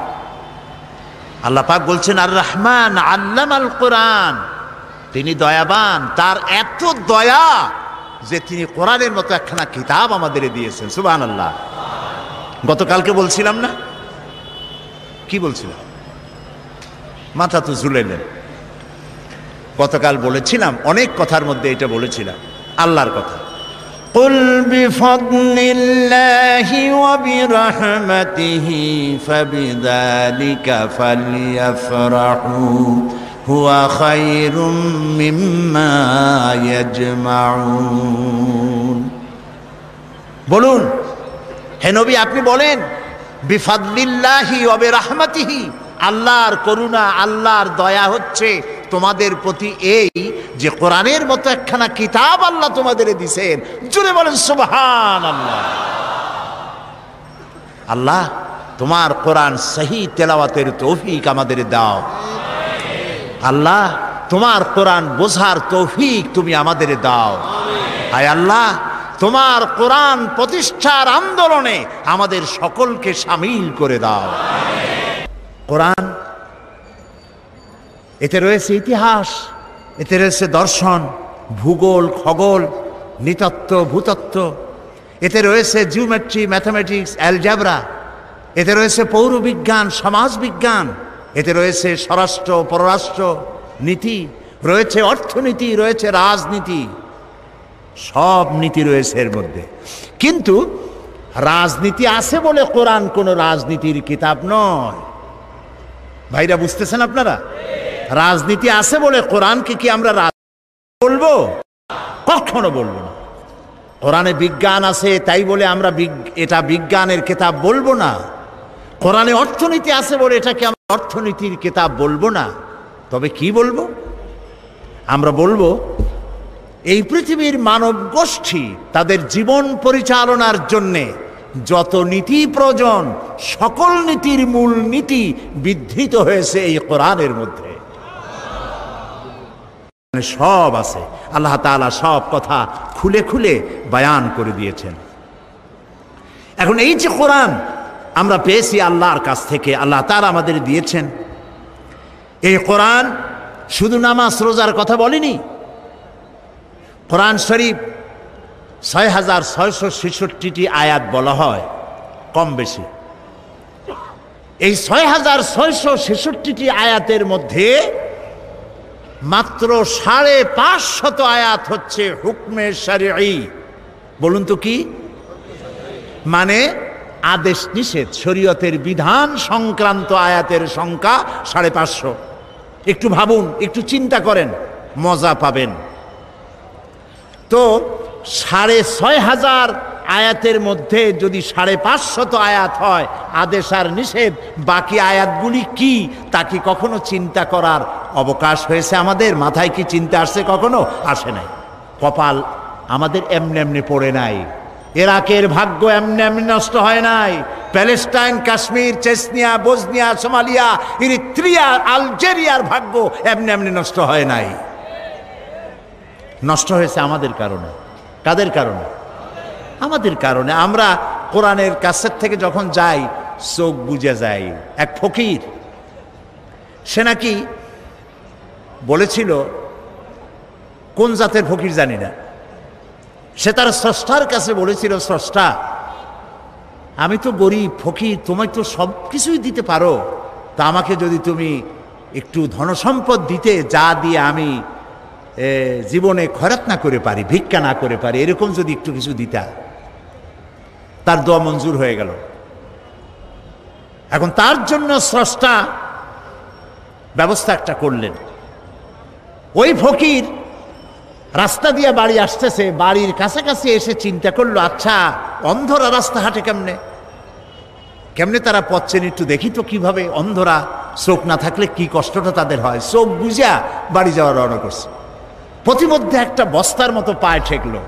আল্লাহ পাক বলছেন, আর রহমান আল্লামাল কোরআন, তিনি দয়াবান। তার এত দয়া যে তিনি কোরআনের মতো একখানা কিতাব আমাদের দিয়েছেন। সুবহানাল্লাহ। গতকালকে বলছিলাম না, কি বলছিলাম? মাথা তো ঝুলাইলেন। গতকাল বলেছিলাম, অনেক কথার মধ্যে এটা বলেছিলাম আল্লাহর কথা। কুল বিফাদলিল্লাহি ওয়া বিরহমাতিহি ফাবিযালিকা ফালইফরাহু হুয়া খায়রুম মিম্মা ইয়াজমাউন। বলুন হে নবী, আপনি বলেন বিফাদলিল্লাহি ওয়া বিরহমাতিহি, আল্লাহর করুণা, আল্লাহর দয়া হচ্ছে তোমাদের প্রতি এই যে কোরআনের মতো একখানা কিতাব আল্লাহ তোমাদের দিয়েছেন। জুড়ে বলেন সুবহানাল্লাহ। আল্লাহ তোমার কোরআন সহি তেলাওয়াতের তৌফিক আমাদের দাও। আল্লাহ তোমার কোরআন বোঝার তৌফিক তুমি আমাদের দাও। হায় আল্লাহ তোমার কোরআন প্রতিষ্ঠার আন্দোলনে আমাদের সকলকে শামিল করে দাও। কোরআন, এতে রয়েছে ইতিহাস, এতে রয়েছে দর্শন, ভূগোল, খগোল, নৃতত্ত্ব, ভূতত্ত্ব, এতে রয়েছে জিওমেট্রি, ম্যাথামেটিক্স, অ্যালজেব্রা, এতে রয়েছে পৌরবিজ্ঞান, সমাজবিজ্ঞান, এতে রয়েছে স্বরাষ্ট্র, পররাষ্ট্র নীতি, রয়েছে অর্থনীতি, রয়েছে রাজনীতি, সব নীতি রয়েছে এর মধ্যে। কিন্তু রাজনীতি আছে বলে কোরআন কোনো রাজনীতির কিতাব নয়। ভাইরা বুঝতেছেন আপনারা? রাজনীতি আছে বলে কোরআনকে কি আমরা বলবো? কখনো বলবো না। কোরআনে বিজ্ঞান আছে তাই বলে আমরা এটা বিজ্ঞানের কিতাব বলবো না। কোরআনে অর্থনীতি আছে বলে এটাকে আমরা অর্থনীতির কিতাব বলবো না। তবে কি বলবো? আমরা বলবো এই পৃথিবীর মানব গোষ্ঠী তাদের জীবন পরিচালনার জন্যে যত নীতি প্রয়োজন, সকল নীতির মূল নীতি বিধৃত হয়েছে এই কোরআনের মধ্যে। সব আছে, আল্লাহ তাআলা সব কথা খুলে খুলে বয়ান করে দিয়েছেন। এখন এই যে কোরআন আমরা পেয়েছি আল্লাহর কাছ থেকে, আল্লাহ তাআলা আমাদের দিয়েছেন, এই কোরআন শুধু নামাজ রোজার কথা বলেনি। কোরআন শরীফ ৬৬৬৬টি আয়াত বলা হয় কম বেশি। এই ৬৬৬৬টি আয়াতের মধ্যে মাত্র ৫৫০ আয়াত হচ্ছে হুকমে শরঈ। বলুন তো কি মানে? আদেশ নিষেধ, শরীয়তের বিধান সংক্রান্ত আয়াতের সংখ্যা ৫৫০। একটু ভাবুন, একটু চিন্তা করেন, মজা পাবেন। তো ৬৫০০ আয়াতের মধ্যে যদি ৫৫০ আয়াত হয় আদেশ আর নিষেধ, বাকি আয়াতগুলি কি তা কি কখনো চিন্তা করার অবকাশ হয়েছে আমাদের? মাথায় কি চিন্তা আসছে? কখনো আসে নাই। কপাল আমাদের এমনি এমনি পড়ে নাই। ইরাকের ভাগ্য এমনি এমনি নষ্ট হয় নাই। Palestine, Kashmir, Chechnya, Bosnia, Somalia, Eritrea, আলজেরিয়ার ভাগ্য এমনি এমনি নষ্ট হয় নাই। নষ্ট হয়েছে আমাদের কারণে। কাদের কারণে? আমাদের কারণে। আমরা কোরআনের কাছের থেকে যখন যাই চোখ বুজে যাই। এক ফকির, সে নাকি বলেছিল, কোন জাতের ফকির জানি না, সে তার স্রষ্টার কাছে বলেছিল, স্রষ্টা আমি তো গরিব ফকির, তোমায় তো সব কিছুই দিতে পারো, তা আমাকে যদি তুমি একটু ধনসম্পদ দিতে, যা দিয়ে আমি জীবনে খয়রাত না করে পারি, ভিক্ষা না করে পারি, এরকম যদি একটু কিছু দিতা। তার দোয়া মঞ্জুর হয়ে গেল। এখন তার জন্য স্রষ্টা ব্যবস্থা একটা করলেন। ওই ফকির রাস্তা দিয়ে বাড়ি আসতেছে, বাড়ির কাছাকাছি এসে চিন্তা করলো, আচ্ছা অন্ধরা রাস্তা হাঁটে কেমনে, কেমনে তারা পথ চেনে, একটু দেখি তো কিভাবে অন্ধরা চোখ না থাকলে কি কষ্টটা তাদের হয়। চোখ বুঝা বাড়ি যাওয়ার রওনা করছে। প্রতিমধ্যে একটা বস্তার মতো পায়ে ঠেকলো।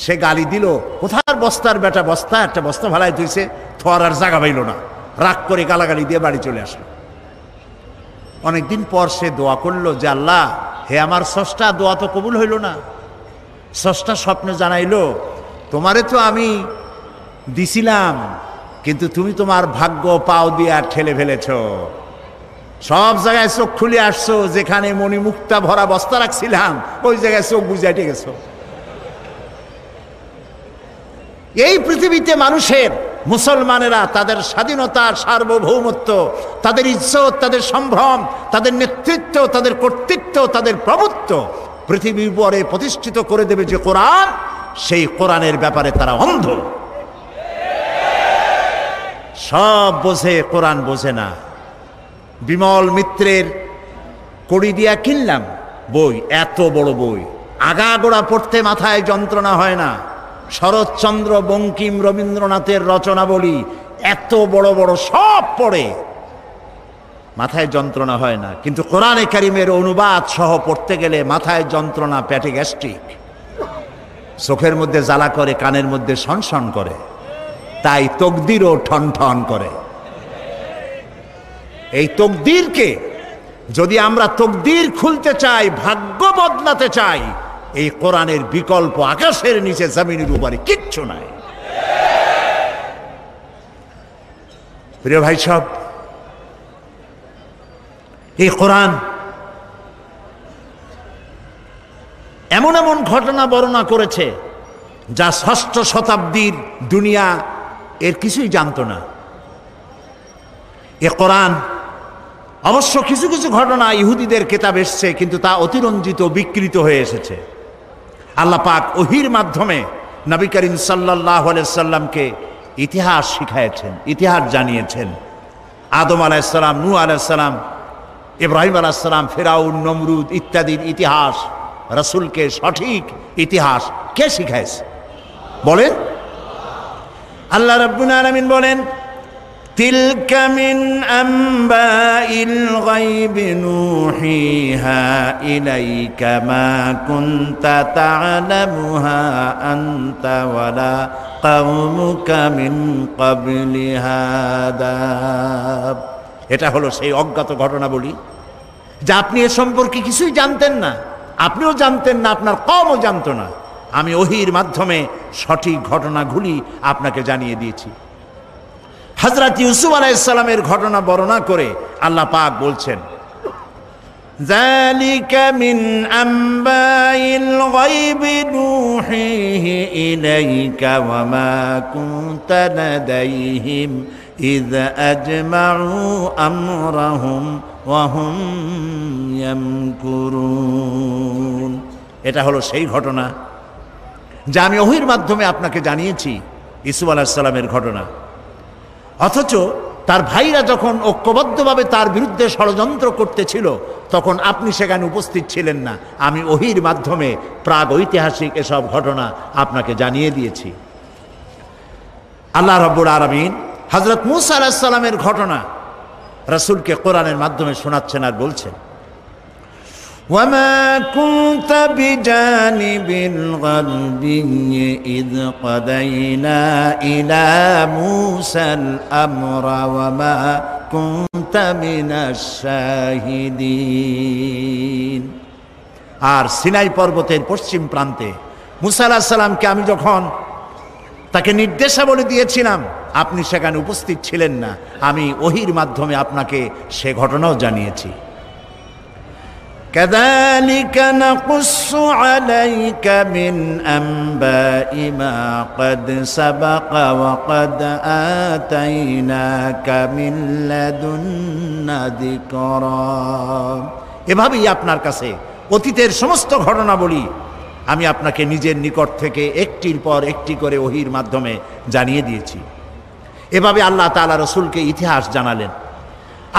সে গালি দিল, কোথার বস্তার বেটা, বস্তা, একটা বস্তা ভালাই ধুইছে, থর আর জাগা পাইল না, রাগ করে গালাগালি দিয়ে বাড়ি চলে আসলো। অনেকদিন পর সে দোয়া করলো যে আল্লাহ, হে আমার স্রষ্টা, দোয়া তো কবুল হইল না। স্রষ্টা স্বপ্নে জানাইলো, তোমারে তো আমি দিছিলাম, কিন্তু তুমি তোমার ভাগ্য পাও দিয়ে আর ঠেলে ফেলেছ। সব জায়গায় চোখ খুলে আসছো, যেখানে মণিমুক্তা ভরা বস্তা রাখছিলাম ওই জায়গায় চোখ বুঝাইতে গেছো। এই পৃথিবীতে মানুষের, মুসলমানেরা তাদের স্বাধীনতা, সার্বভৌমত্ব, তাদের ইজ্জত, তাদের সম্ভ্রম, তাদের নেতৃত্ব, তাদের কর্তৃত্ব, তাদের প্রভুত্ব পৃথিবীর উপরে প্রতিষ্ঠিত করে দেবে যে কোরআন, সেই কোরআনের ব্যাপারে তারা অন্ধ। সব বোঝে, কোরআন বোঝে না। বিমল মিত্রের কড়ি দিয়া কিনলাম বই, এত বড় বই, আগাগোড়া পড়তে মাথায় যন্ত্রণা হয় না। শরৎচন্দ্র, বঙ্কিম, রবীন্দ্রনাথের রচনাবলী এত বড় বড় সব পড়ে, মাথায় যন্ত্রণা হয় না। কিন্তু কোরআনে কারিমের অনুবাদ সহ পড়তে গেলে মাথায় যন্ত্রণা, পেটে গ্যাস্ট্রিক, চোখের মধ্যে জ্বালা করে, কানের মধ্যে সনসন করে, তাই তকদিরও ঠন ঠন করে। এই তকদিরকে যদি আমরা তকদির খুলতে চাই, ভাগ্য বদলাতে চাই, এই কোরআনের বিকল্প আকাশের নিচে জমিনের উপরে কিচ্ছু নাই। প্রিয় ভাই সব, এই কোরআন এমন এমন ঘটনা বর্ণনা করেছে যা ষষ্ঠ শতাব্দীর দুনিয়া এর কিছুই জানতো না। এ কোরআন অবশ্য কিছু কিছু ঘটনা ইহুদিদের কিতাব এসছে, কিন্তু তা অতিরঞ্জিত, বিকৃত হয়ে এসেছে। আল্লাহ পাক ওহীর মাধ্যমে নবী করিম সাল্লাল্লাহু আলাইহি সাল্লামকে ইতিহাস শিখাইছেন, ইতিহাস জানিয়েছেন। আদম আলাইহিস সালাম, নূহ আলাইহিস সালাম, ইব্রাহিম আলাইহিস সালাম, ফিরাউন, নমরুদ ইত্যাদির ইতিহাস, রাসূলকে সঠিক ইতিহাস কে শিখাইছে বলেন? আল্লাহ রাব্বুল আলামিন বলেন, তিলকা মিন আম্বাইল গায়বি নূহিহা ইলাইকা মা কুনতা তা'লামুহা আনতা ওয়ালা কওমুকা মিন ক্বাবলি হাদা। এটা হলো সেই অজ্ঞাত ঘটনা বলি, যা আপনি এ সম্পর্কে কিছুই জানতেন না, আপনিও জানতেন না, আপনার কওমও জানতো না। আমি ওহীর মাধ্যমে সঠিক ঘটনাগুলি আপনাকে জানিয়ে দিয়েছি। হযরত ইউসুফ আলাইহিস সালামের ঘটনা বর্ণনা করে আল্লাহ পাক বলছেন, যালিকা মিন আম্বাইল গায়বি নূহিহি ইলাইকা ওয়া মা কুনতা লাদাইহিম ইয আজমাউ আমরাহুম ওয়া হুম ইয়ামকুরুন। এটা হলো সেই ঘটনা যা আমি ওহীর মাধ্যমে আপনাকে জানিয়েছি, ইউসুফ আলাইহিস সালামের ঘটনা। অথচ তার ভাইরা যখন ঐক্যবদ্ধভাবে তার বিরুদ্ধে ষড়যন্ত্র করতেছিল, তখন আপনি সেখানে উপস্থিত ছিলেন না। আমি ওহীর মাধ্যমে প্রাগ ঐতিহাসিক এসব ঘটনা আপনাকে জানিয়ে দিয়েছি। আল্লাহ রাব্বুল আলামিন হযরত মূসা আলাইহিস সালামের ঘটনা রাসূলকে কোরআনের মাধ্যমে শোনাচ্ছেন আর বলছেন, وَمَا كُنْتَ بِجَانِبِ الْغَرْبِيِّ إِذْ قَضَيْنَا إِلَى مُوسَى الْأَمْرَ وَمَا كُنْتَ مِنَ الشَّاهِدِينَ। আর সিনাই পর্বতের পশ্চিম প্রান্তে মূসা আলাইহিস সালামকে আমি যখন তাকে নির্দেশাবলী দিয়েছিলাম, আপনি সেখানে উপস্থিত ছিলেন না। আমি ওহীর মাধ্যমে আপনাকে সে ঘটনাও জানিয়েছি। كذلك نقص عليك من أنباء ما قد سبق وقد آتيناك من لدنا ذكرا। এভাবেই আপনার কাছে অতীতের সমস্ত ঘটনা বলি আমি আপনাকে নিজের নিকট থেকে একটির পর একটি করে ওহীর মাধ্যমে জানিয়ে দিয়েছি। এভাবে আল্লাহ তাআলা রাসূলকে ইতিহাস জানালেন।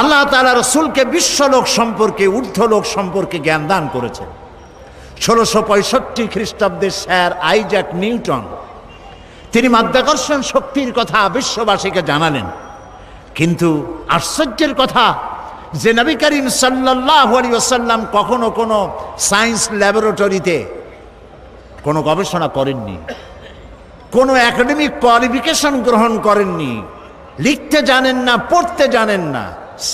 আল্লাহ তাআলা রাসূলকে বিশ্বলোক সম্পর্কে, ঊর্ধ্বলোক সম্পর্কে জ্ঞান দান করেছেন। 1665 খ্রিস্টাব্দে স্যার আইজ্যাক নিউটন তিনি মাধ্যাকর্ষণ শক্তির কথা বিশ্ববাসীকে জানালেন। কিন্তু আশ্চর্যের কথা যে নবী করিম সাল্লাল্লাহু আলাইহি ওয়াসাল্লাম কখনো কোনো সায়েন্স ল্যাবরেটরিতে কোনো গবেষণা করেননি, কোনো একাডেমিক কোয়ালিফিকেশন গ্রহণ করেননি, লিখতে জানেন না, পড়তে জানেন না।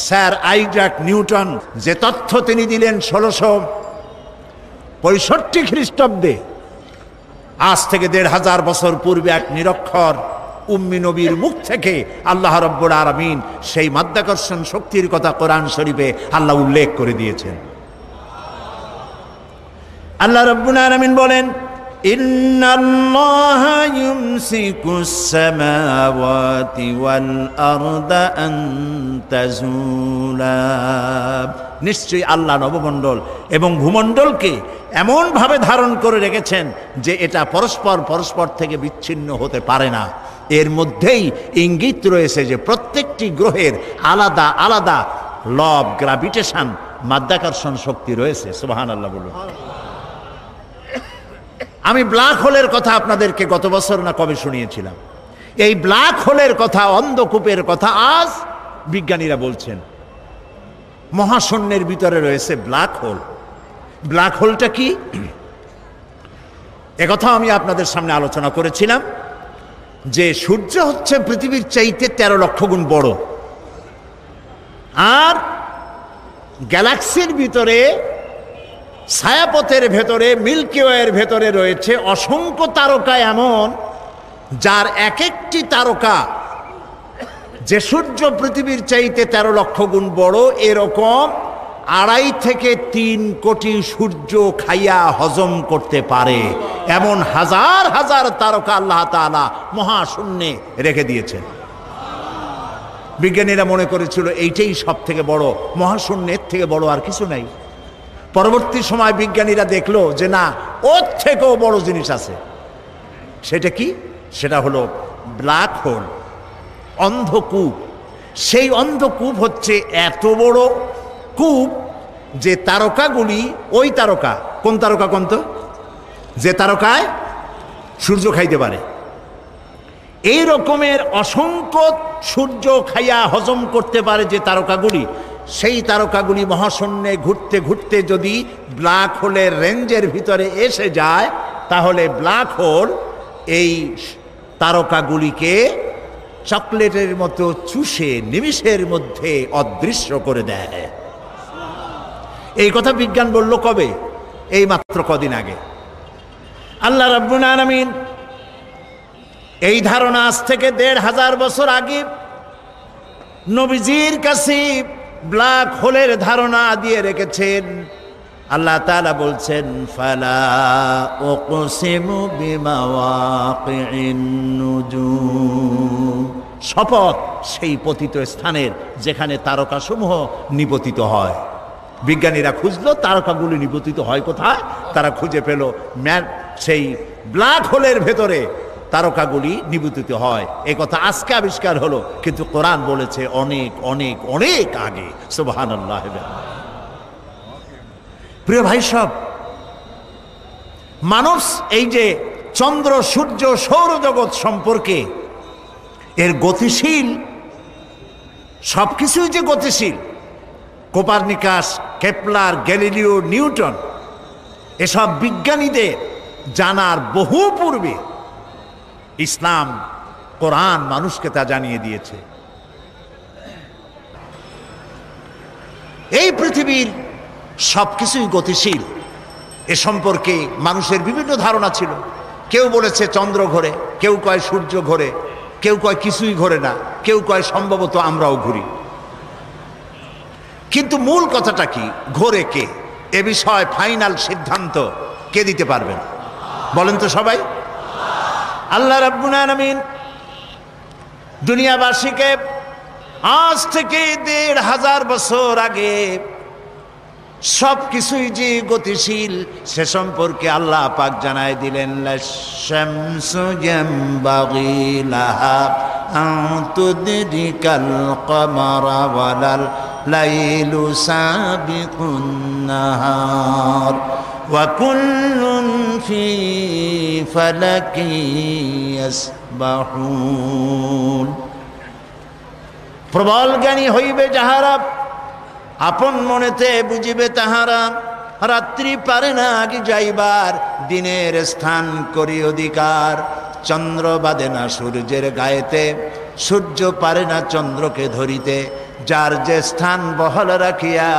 স্যার আইজ্যাক নিউটন যে তথ্য তিনি দিলেন 1665 খ্রিস্টাব্দে, আজ থেকে 1500 বছর পূর্বে এক নিরক্ষর উম্মি নবীর মুখ থেকে আল্লাহ রাব্বুল আলামিন সেই মাধ্যাকর্ষণ শক্তির কথা কোরআন শরীফে আল্লাহ উল্লেখ করে দিয়েছেন। আল্লাহ রাব্বুল আলামিন বলেন, ইন্নাল্লাহা ইউমসিকুস সামাওয়াতি ওয়াল আরদা আন তাজুলা। নিশ্চয়ই আল্লাহ নবমণ্ডল এবং ভূমণ্ডলকে এমনভাবে ধারণ করে রেখেছেন যে এটা পরস্পর থেকে বিচ্ছিন্ন হতে পারে না। এর মধ্যেই ইঙ্গিত রয়েছে যে প্রত্যেকটি গ্রহের আলাদা আলাদা ল অফ গ্র্যাভিটেশন, মাধ্যাকর্ষণ শক্তি রয়েছে। সুবহানাল্লাহ বলুন। আমি ব্ল্যাক হোলের কথা আপনাদেরকে গত বছর না কবে শুনিয়েছিলাম। এই ব্ল্যাক হোলের কথা, অন্ধকূপের কথা আজ বিজ্ঞানীরা বলছেন। মহাশূন্যের ভিতরে রয়েছে ব্ল্যাক হোল। ব্ল্যাক হোলটা কি, একথা আমি আপনাদের সামনে আলোচনা করেছিলাম যে সূর্য হচ্ছে পৃথিবীর চাইতে 13 লক্ষ গুণ বড়, আর গ্যালাক্সির ভিতরে, ছায়াপথের ভেতরে, মিল্কি ওয়ের ভেতরে রয়েছে অসংখ্য তারকা এমন, যার এক একটি তারকা যে সূর্য পৃথিবীর চাইতে 13 লক্ষ গুণ বড়, এরকম 2.5 থেকে 3 কোটি সূর্য খাইয়া হজম করতে পারে, এমন হাজার হাজার তারকা আল্লাহ তাআলা মহাশূন্যে রেখে দিয়েছেন। বিজ্ঞানীরা মনে করেছিল এইটাই সব থেকে বড়, মহাশূন্যের থেকে বড় আর কিছু নাই। পরবর্তী সময় বিজ্ঞানীরা দেখলো যে না, ওর থেকেও বড় জিনিস আছে। সেটা কি? সেটা হলো ব্ল্যাক হোল, অন্ধকূপ। সেই অন্ধকূপ হচ্ছে এত বড় কূপ যে তারকাগুলি, ওই তারকা, কোন তারকা কোন তো, যে তারকায় সূর্য খাইতে পারে, এই রকমের অসংখ্য সূর্য খাইয়া হজম করতে পারে যে তারকাগুলি, সেই তারকাগুলি মহাশূন্যে ঘুরতে ঘুরতে যদি ব্ল্যাক হোলের রেঞ্জের ভিতরে এসে যায়, তাহলে ব্ল্যাক হোল এই তারকাগুলিকে চকলেটের মতো চুষে নিমিষের মধ্যে অদৃশ্য করে দেয়। এই কথা বিজ্ঞান বলল কবে? এই মাত্র কদিন আগে। আল্লাহ রাব্বুল আলামিন এই ধারণা আজ থেকে 1500 বছর আগে নবীজির কাছে ব্ল্যাক হোলের ধারণা দিয়ে রেখেছেন। আল্লাহ তাআলা বলছেন, ফালা উকসিমু বিমাওয়াকিন নুজুম, শপথ সেই পতিত স্থানের যেখানে তারকাসমূহ নিপতিত হয়। বিজ্ঞানীরা খুঁজলো তারকাগুলি নিপতিত হয় কোথায়, তারা খুঁজে পেল সেই ব্ল্যাক হোলের ভেতরে তারকাগুলি নিপতিত হয়। এই কথা আজকে আবিষ্কার হলো, কিন্তু কোরআন বলেছে অনেক অনেক অনেক আগে। সুবহানাল্লাহ। প্রিয় ভাই সব, মানুষ এই যে চন্দ্র, সূর্য, সৌরজগৎ সম্পর্কে, এর গতিশীল, সবকিছুই যে গতিশীল, কোপারনিকাস, কেপলার, গ্যালিলিও, নিউটন, এসব বিজ্ঞানীদের জানার বহু পূর্বে ইসলাম, কোরআন মানুষকে তা জানিয়ে দিয়েছে। এই পৃথিবীর সবকিছুই গতিশীল, এ সম্পর্কে মানুষের বিভিন্ন ধারণা ছিল। কেউ বলেছে চন্দ্র ঘোরে, কেউ কয় সূর্য ঘোরে, কেউ কয় কিছুই ঘোরে না, কেউ কয় সম্ভবত আমরাও ঘুরি। কিন্তু মূল কথাটা কি, ঘোরে কে, এ বিষয়ে ফাইনাল সিদ্ধান্ত কে দিতে পারবেন বলেন তো সবাই? আল্লাহ রাব্বুল আলামিন দুনিয়াবাসীকে আজ থেকে 1500 বছর আগে সব কিছুই যে গতিশীল সে সম্পর্কে আল্লাহ পাক জানায় দিলেন, লাশ-শামসু ইয়ানবাগি লাহা আন তুদরিকাল কমারা ওয়ালাল লাইলু সাবিকুন নাহার ওয়া কুল্লুন ফি ফালাকি ইয়াসবাহুন। প্রবল জ্ঞানী হইবে যাহারা, আপন মনেতে বুঝিবে তাহারা, রাত্রি পারে না আগে যাইবার, দিনের স্থান করি অধিকার। চন্দ্র বাঁধে না সূর্যের গায়েতে, সূর্য পারে না চন্দ্রকে ধরিতে, যার যে স্থান বহাল রাখিয়া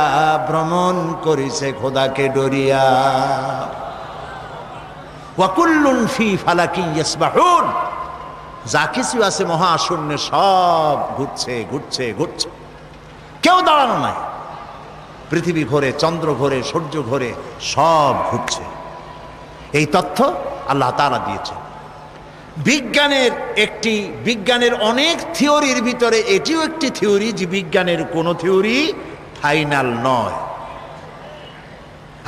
ভ্রমণ করিছে খোদাকে ডরিয়া। ওয়া কুল্লুন ফি ফালাকি ইয়াসবাহুন, যা কিছু আছে মহাশূন্যে সব ঘুরছে ঘুরছে ঘুরছে, কেউ দাঁড়ানো নাই। পৃথিবী ঘোরে, চন্দ্র ঘোরে, সূর্য ঘোরে, সব ঘুরছে। এই তথ্য আল্লাহ তাআলা দিয়েছেন। বিজ্ঞানের অনেক থিওরির ভিতরে এটিও একটি থিওরি যে বিজ্ঞানের কোনো থিওরি ফাইনাল নয়।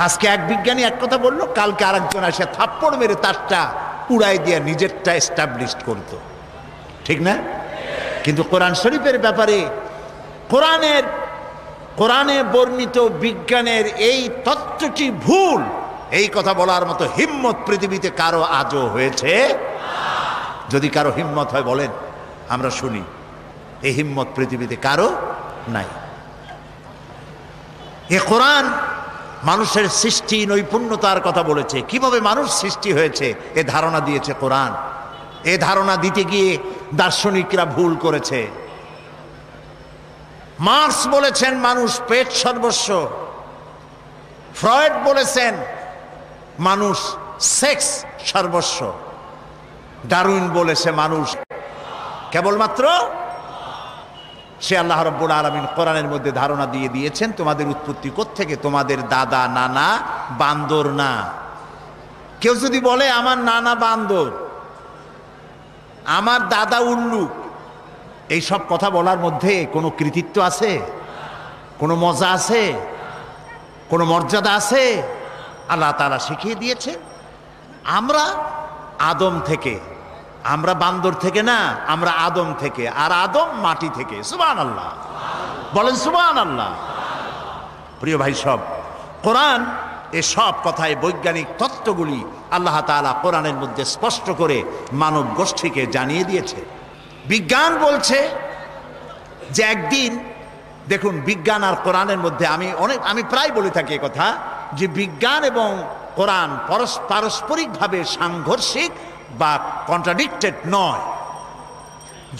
আজকে এক বিজ্ঞানী এক কথা বললো, কালকে আরেকজন আসে থাপ্পড় মেরে তারটা উড়াই দিয়ে নিজেরটা এস্টাবলিশ করতো, ঠিক না? কিন্তু কোরআন শরীফের ব্যাপারে কোরআনে বর্ণিত বিজ্ঞানের এই তত্ত্বটি ভুল, এই কথা বলার মতো হিম্মত পৃথিবীতে কারো আজও হয়েছে। যদি কারো হিম্মত হয় বলেন, আমরা শুনি। এই হিম্মত পৃথিবীতে কারো নাই। এ কোরআন মানুষের সৃষ্টি নৈপুণ্যতার কথা বলেছে, কিভাবে মানুষ সৃষ্টি হয়েছে এ ধারণা দিয়েছে কোরআন। এ ধারণা দিতে গিয়ে দার্শনিকরা ভুল করেছে। মার্কস বলেছেন মানুষ পেট সর্বস্ব, ফ্রয়েড বলেছেন মানুষ সেক্স সর্বস্ব, ডারউইন বলেছে মানুষ কেবলমাত্র। সে আল্লাহ রাব্বুল আলামিন কোরআনের মধ্যে ধারণা দিয়ে দিয়েছেন তোমাদের উৎপত্তি কোত্থেকে, তোমাদের দাদা নানা বান্দর না। কেউ যদি বলে আমার নানা বান্দর, আমার দাদা উল্লুক, এই সব কথা বলার মধ্যে কোনো কৃতিত্ব আছে? কোনো মজা আছে? কোনো মর্যাদা আছে? আল্লাহ তাআলা শিখিয়ে দিয়েছে আমরা আদম থেকে, আমরা বান্দর থেকে না, আমরা আদম থেকে, আর আদম মাটি থেকে। সুবহানাল্লাহ, বলেন সুবহানাল্লাহ। প্রিয় ভাই সব, কোরআন এ সব কথায় বৈজ্ঞানিক তত্ত্বগুলি আল্লাহ তাআলা কোরআনের মধ্যে স্পষ্ট করে মানব গোষ্ঠীকে জানিয়ে দিয়েছে। বিজ্ঞান বলছে যে একদিন, দেখুন বিজ্ঞান আর কোরআনের মধ্যে আমি প্রায় বলে থাকি কথা, যে বিজ্ঞান এবং কোরআন পারস্পরিকভাবে সাংঘর্ষিক বা কন্ট্রাডিক্টেড নয়।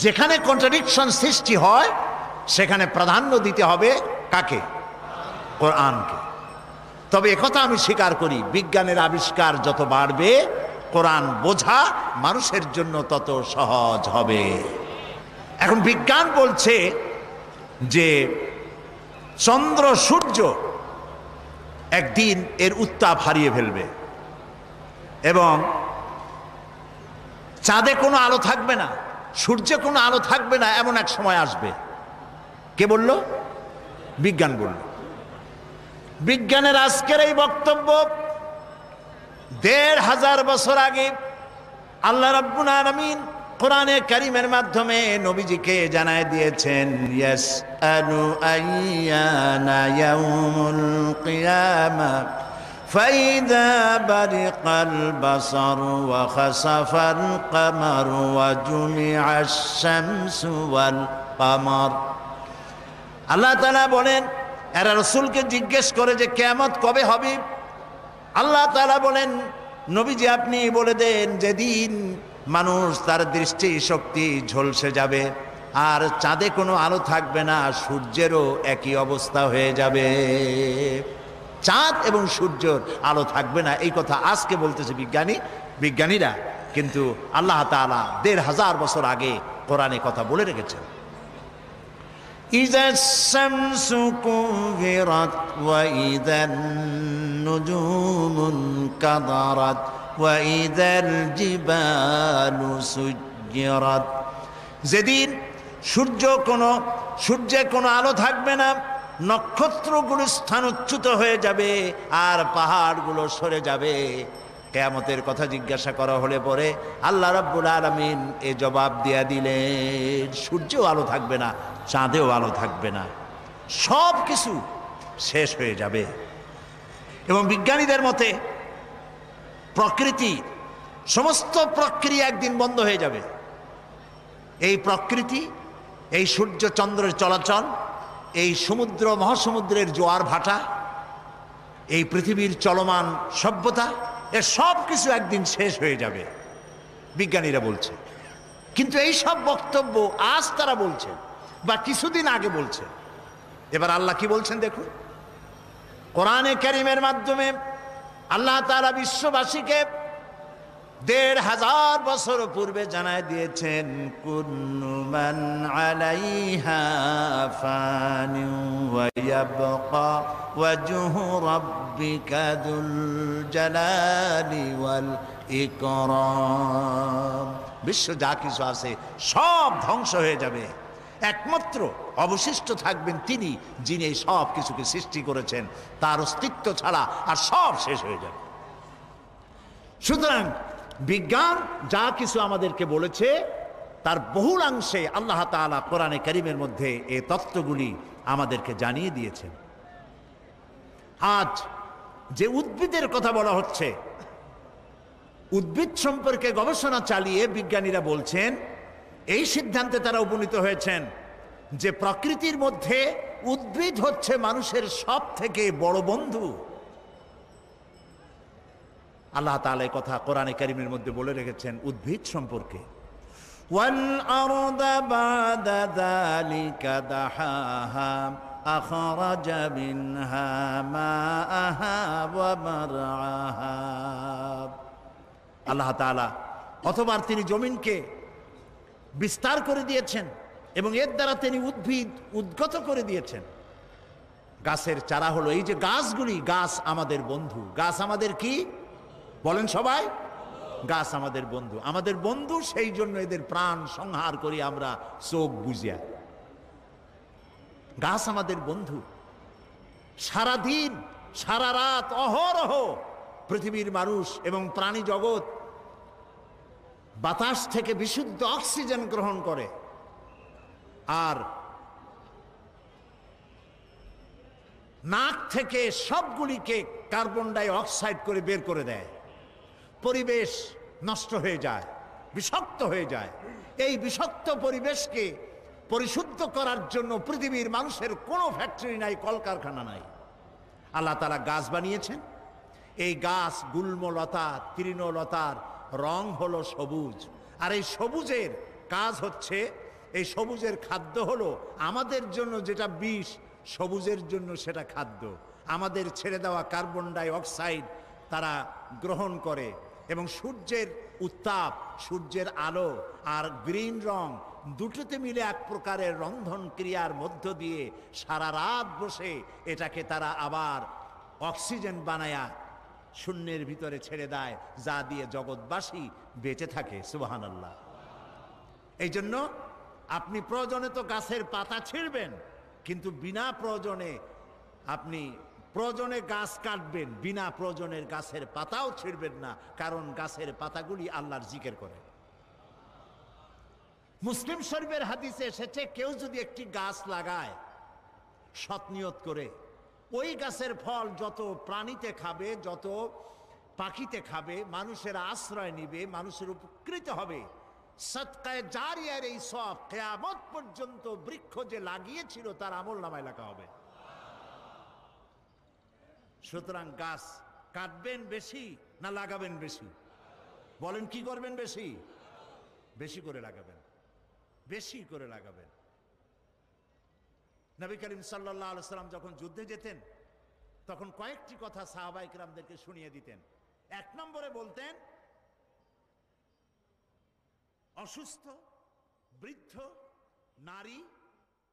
যেখানে কন্ট্রাডিকশন সৃষ্টি হয় সেখানে প্রাধান্য দিতে হবে কাকে? কোরআনকে। তবে একথা আমি স্বীকার করি, বিজ্ঞানের আবিষ্কার যত বাড়বে কোরআন বোঝা মানুষের জন্য তত সহজ হবে। এখন বিজ্ঞান বলছে যে চন্দ্র সূর্য একদিন এর উত্তাপ হারিয়ে ফেলবে এবং চাঁদে কোনো আলো থাকবে না, সূর্যে কোনো আলো থাকবে না, এমন এক সময় আসবে। কে বলল? বিজ্ঞান বলল। বিজ্ঞানের আজকের এই বক্তব্য ১৫০০ বছর আগে আল্লাহ রাব্বুল আলামিন কোরআনে কারীমের মাধ্যমে নবীজিকে জানায় দিয়েছেন, ইয়াসআলু আইয়ানা ইয়াউমুল কিয়ামা فإذا برق البصر وخسف القمر وجمع الشمس والقمر। আল্লাহ তাআলা বলেন, এরা রাসূলকে জিজ্ঞেস করে যে কিয়ামত কবে হবে। আল্লাহ তাআলা বলেন, নবীজি আপনি বলে দেন যেদিন মানুষ তার দৃষ্টি শক্তি ঝলসে যাবে আর চাঁদে কোনো আলো থাকবে না, সূর্যেরও একই অবস্থা হয়ে যাবে। চাঁদ এবং সূর্যের আলো থাকবে না, এই কথা আজকে বলতেছে বিজ্ঞানীরা, কিন্তু আল্লাহ তাআলা ১৫০০ বছর আগে কোরআনে কথা বলে রেখেছেন। ইযাস শামসু কুবিরাত ওয়া ইযান নুজুমুন কাদারাত ওয়া ইযাল জিবালু সুজ্জিরাত। যেদিন সূর্যে কোনো আলো থাকবে না, নক্ষত্রগুলো স্থানচ্যুত হয়ে যাবে আর পাহাড়গুলো সরে যাবে। কিয়ামতের কথা জিজ্ঞাসা করা হলে পরে আল্লাহ রাব্বুল আলামিন এ জবাব দিয়া দিলেন, সূর্যেও আলো থাকবে না, চাঁদেও আলো থাকবে না, সব কিছু শেষ হয়ে যাবে। এবং বিজ্ঞানীদের মতে প্রকৃতি, সমস্ত প্রক্রিয়া একদিন বন্ধ হয়ে যাবে। এই প্রকৃতি, এই সূর্য চন্দ্রের চলাচল, এই সমুদ্র মহাসমুদ্রের জোয়ার ভাটা, এই পৃথিবীর চলমান সভ্যতা, এর সব কিছু একদিন শেষ হয়ে যাবে, বিজ্ঞানীরা বলছে। কিন্তু এই সব বক্তব্য আজ তারা বলছে বা কিছুদিন আগে বলছে। এবার আল্লাহ কি বলছেন দেখুন, কোরআনে কারীমের মাধ্যমে আল্লাহ তাআলা বিশ্ববাসীকে ১৫০০ বছর পূর্বে জানায় দিয়েছেন, কুল্লু মান আলাইহা ফানি ওয়া ইয়াবকা ওয়াজহু রাব্বিকা যুল জালালি ওয়াল ইকরাম। বিশ্ব যা কিছু আছে সব ধ্বংস হয়ে যাবে, একমাত্র অবশিষ্ট থাকবেন তিনি, যিনি এই সব কিছুকে সৃষ্টি করেছেন। তার অস্তিত্ব ছাড়া আর সব শেষ হয়ে যাবে। সুতরাং বিজ্ঞান যা কিছু আমাদেরকে বলেছে তার বহুলাংশে আল্লাহ তাআলা কোরআনে কারীমের মধ্যে এই তত্ত্বগুলি আমাদেরকে জানিয়ে দিয়েছেন। আজ যে উদ্ভিদের কথা বলা হচ্ছে, উদ্ভিদ সম্পর্কে গবেষণা চালিয়ে বিজ্ঞানীরা বলছেন, এই সিদ্ধান্তে তারা উপনীত হয়েছেন যে প্রকৃতির মধ্যে উদ্ভিদ হচ্ছে মানুষের সব থেকে বড় বন্ধু। আল্লাহ তাআলা এই কথা কোরআনে কারীমের মধ্যে বলে রেখেছেন উদ্ভিদ সম্পর্কে, ওয়াল আরদা বাদা যালিকা দাহাহা আখরাজা মিনহা মাআহা ওয়া মারআহা। আল্লাহ তাআলা অতবার তিনি জমিনকে বিস্তার করে দিয়েছেন এবং এর দ্বারা তিনি উদ্ভিদ উদ্গত করে দিয়েছেন। গাছের চারা হলো এই যে গাছগুলি, গাছ আমাদের বন্ধু। গাছ আমাদের কি বলেন সবাই? গাছ আমাদের বন্ধু। আমাদের বন্ধু, সেই জন্য এদের প্রাণ সংহার করি আমরা চোখ বুজিয়া। গাছ আমাদের বন্ধু। সারা দিন সারা রাত অহরহ পৃথিবীর মানুষ এবং প্রাণী জগৎ বাতাস থেকে বিশুদ্ধ অক্সিজেন গ্রহণ করে, আর নাক থেকে সবগুলিকে কার্বন ডাই অক্সাইড করে বের করে দেয়। পরিবেশ নষ্ট হয়ে যায়, বিষাক্ত হয়ে যায়। এই বিষাক্ত পরিবেশকে পরিশুদ্ধ করার জন্য পৃথিবীর মানুষের কোনো ফ্যাক্টরি নাই, কলকারখানা নাই। আল্লাহ তাআলা গাছ বানিয়েছেন। এই গাছ গুল্মলতা তৃণলতার রং হলো সবুজ, আর এই সবুজের কাজ হচ্ছে, এই সবুজের খাদ্য হলো আমাদের জন্য যেটা বিষ, সবুজের জন্য সেটা খাদ্য। আমাদের ছেড়ে দেওয়া কার্বন ডাই অক্সাইড তারা গ্রহণ করে, এবং সূর্যের উত্তাপ, সূর্যের আলো আর গ্রিন রং দুটোতে মিলে এক প্রকারের রন্ধন ক্রিয়ার মধ্য দিয়ে সারা রাত বসে এটাকে তারা আবার অক্সিজেন বানায়া শূন্যের ভিতরে ছেড়ে দেয়, যা দিয়ে জগৎবাসী বেঁচে থাকে। সুবহানাল্লাহ। এই জন্য আপনি প্রয়োজনে তো গাছের পাতা ছিঁড়বেন, কিন্তু বিনা প্রয়োজনে আপনি প্রয়োজনে গাছ কাটবেন, বিনা প্রয়োজনের গাছের পাতাও ছিঁড়বেন না, কারণ গাছের পাতাগুলি আল্লাহর জিকির করে। মুসলিম শরীফের হাদিসে এসেছে, কেউ যদি একটি গাছ লাগায় সৎ নিয়ত করে, ওই গাছের ফল যত প্রাণীতে খাবে, যত পাখিতে খাবে, মানুষের আশ্রয় নিবে, মানুষের উপকৃত হবে, সদকায়ে জারিয়ার এই সব কিয়ামত পর্যন্ত বৃক্ষ যে লাগিয়েছিল তার আমলনামায় লেখা হবে। সুতরাং গাছ কাটবেন বেশি না লাগাবেন বেশি? বলেন কি করবেন বেশি? বেশি করে লাগাবেন, বেশি করে লাগাবেন। নবী করিম সাল্লাল্লাহু আলাইহি সাল্লাম যখন যুদ্ধে যেতেন তখন কয়েকটি কথা সাহাবায়ে কেরামদেরকে শুনিয়ে দিতেন। এক নম্বরে বলতেন, অসুস্থ, বৃদ্ধ, নারী,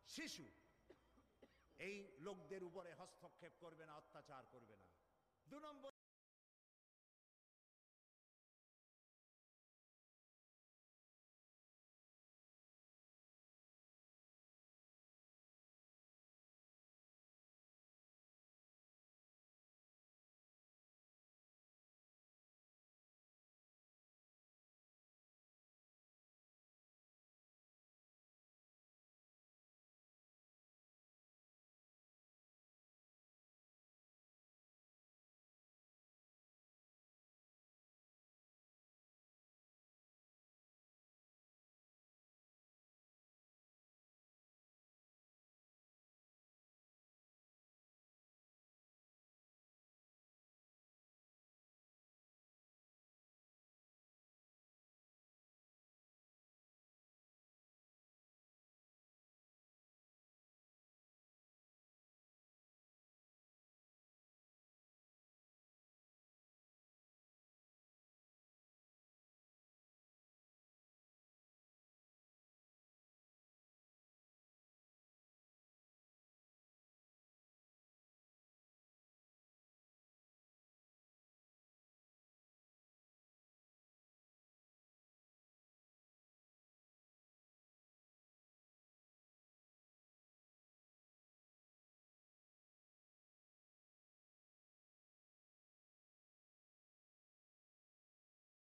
শিশু এই লোকদের উপরে হস্তক্ষেপ করবে না, অত্যাচার করবে না। 2 নম্বর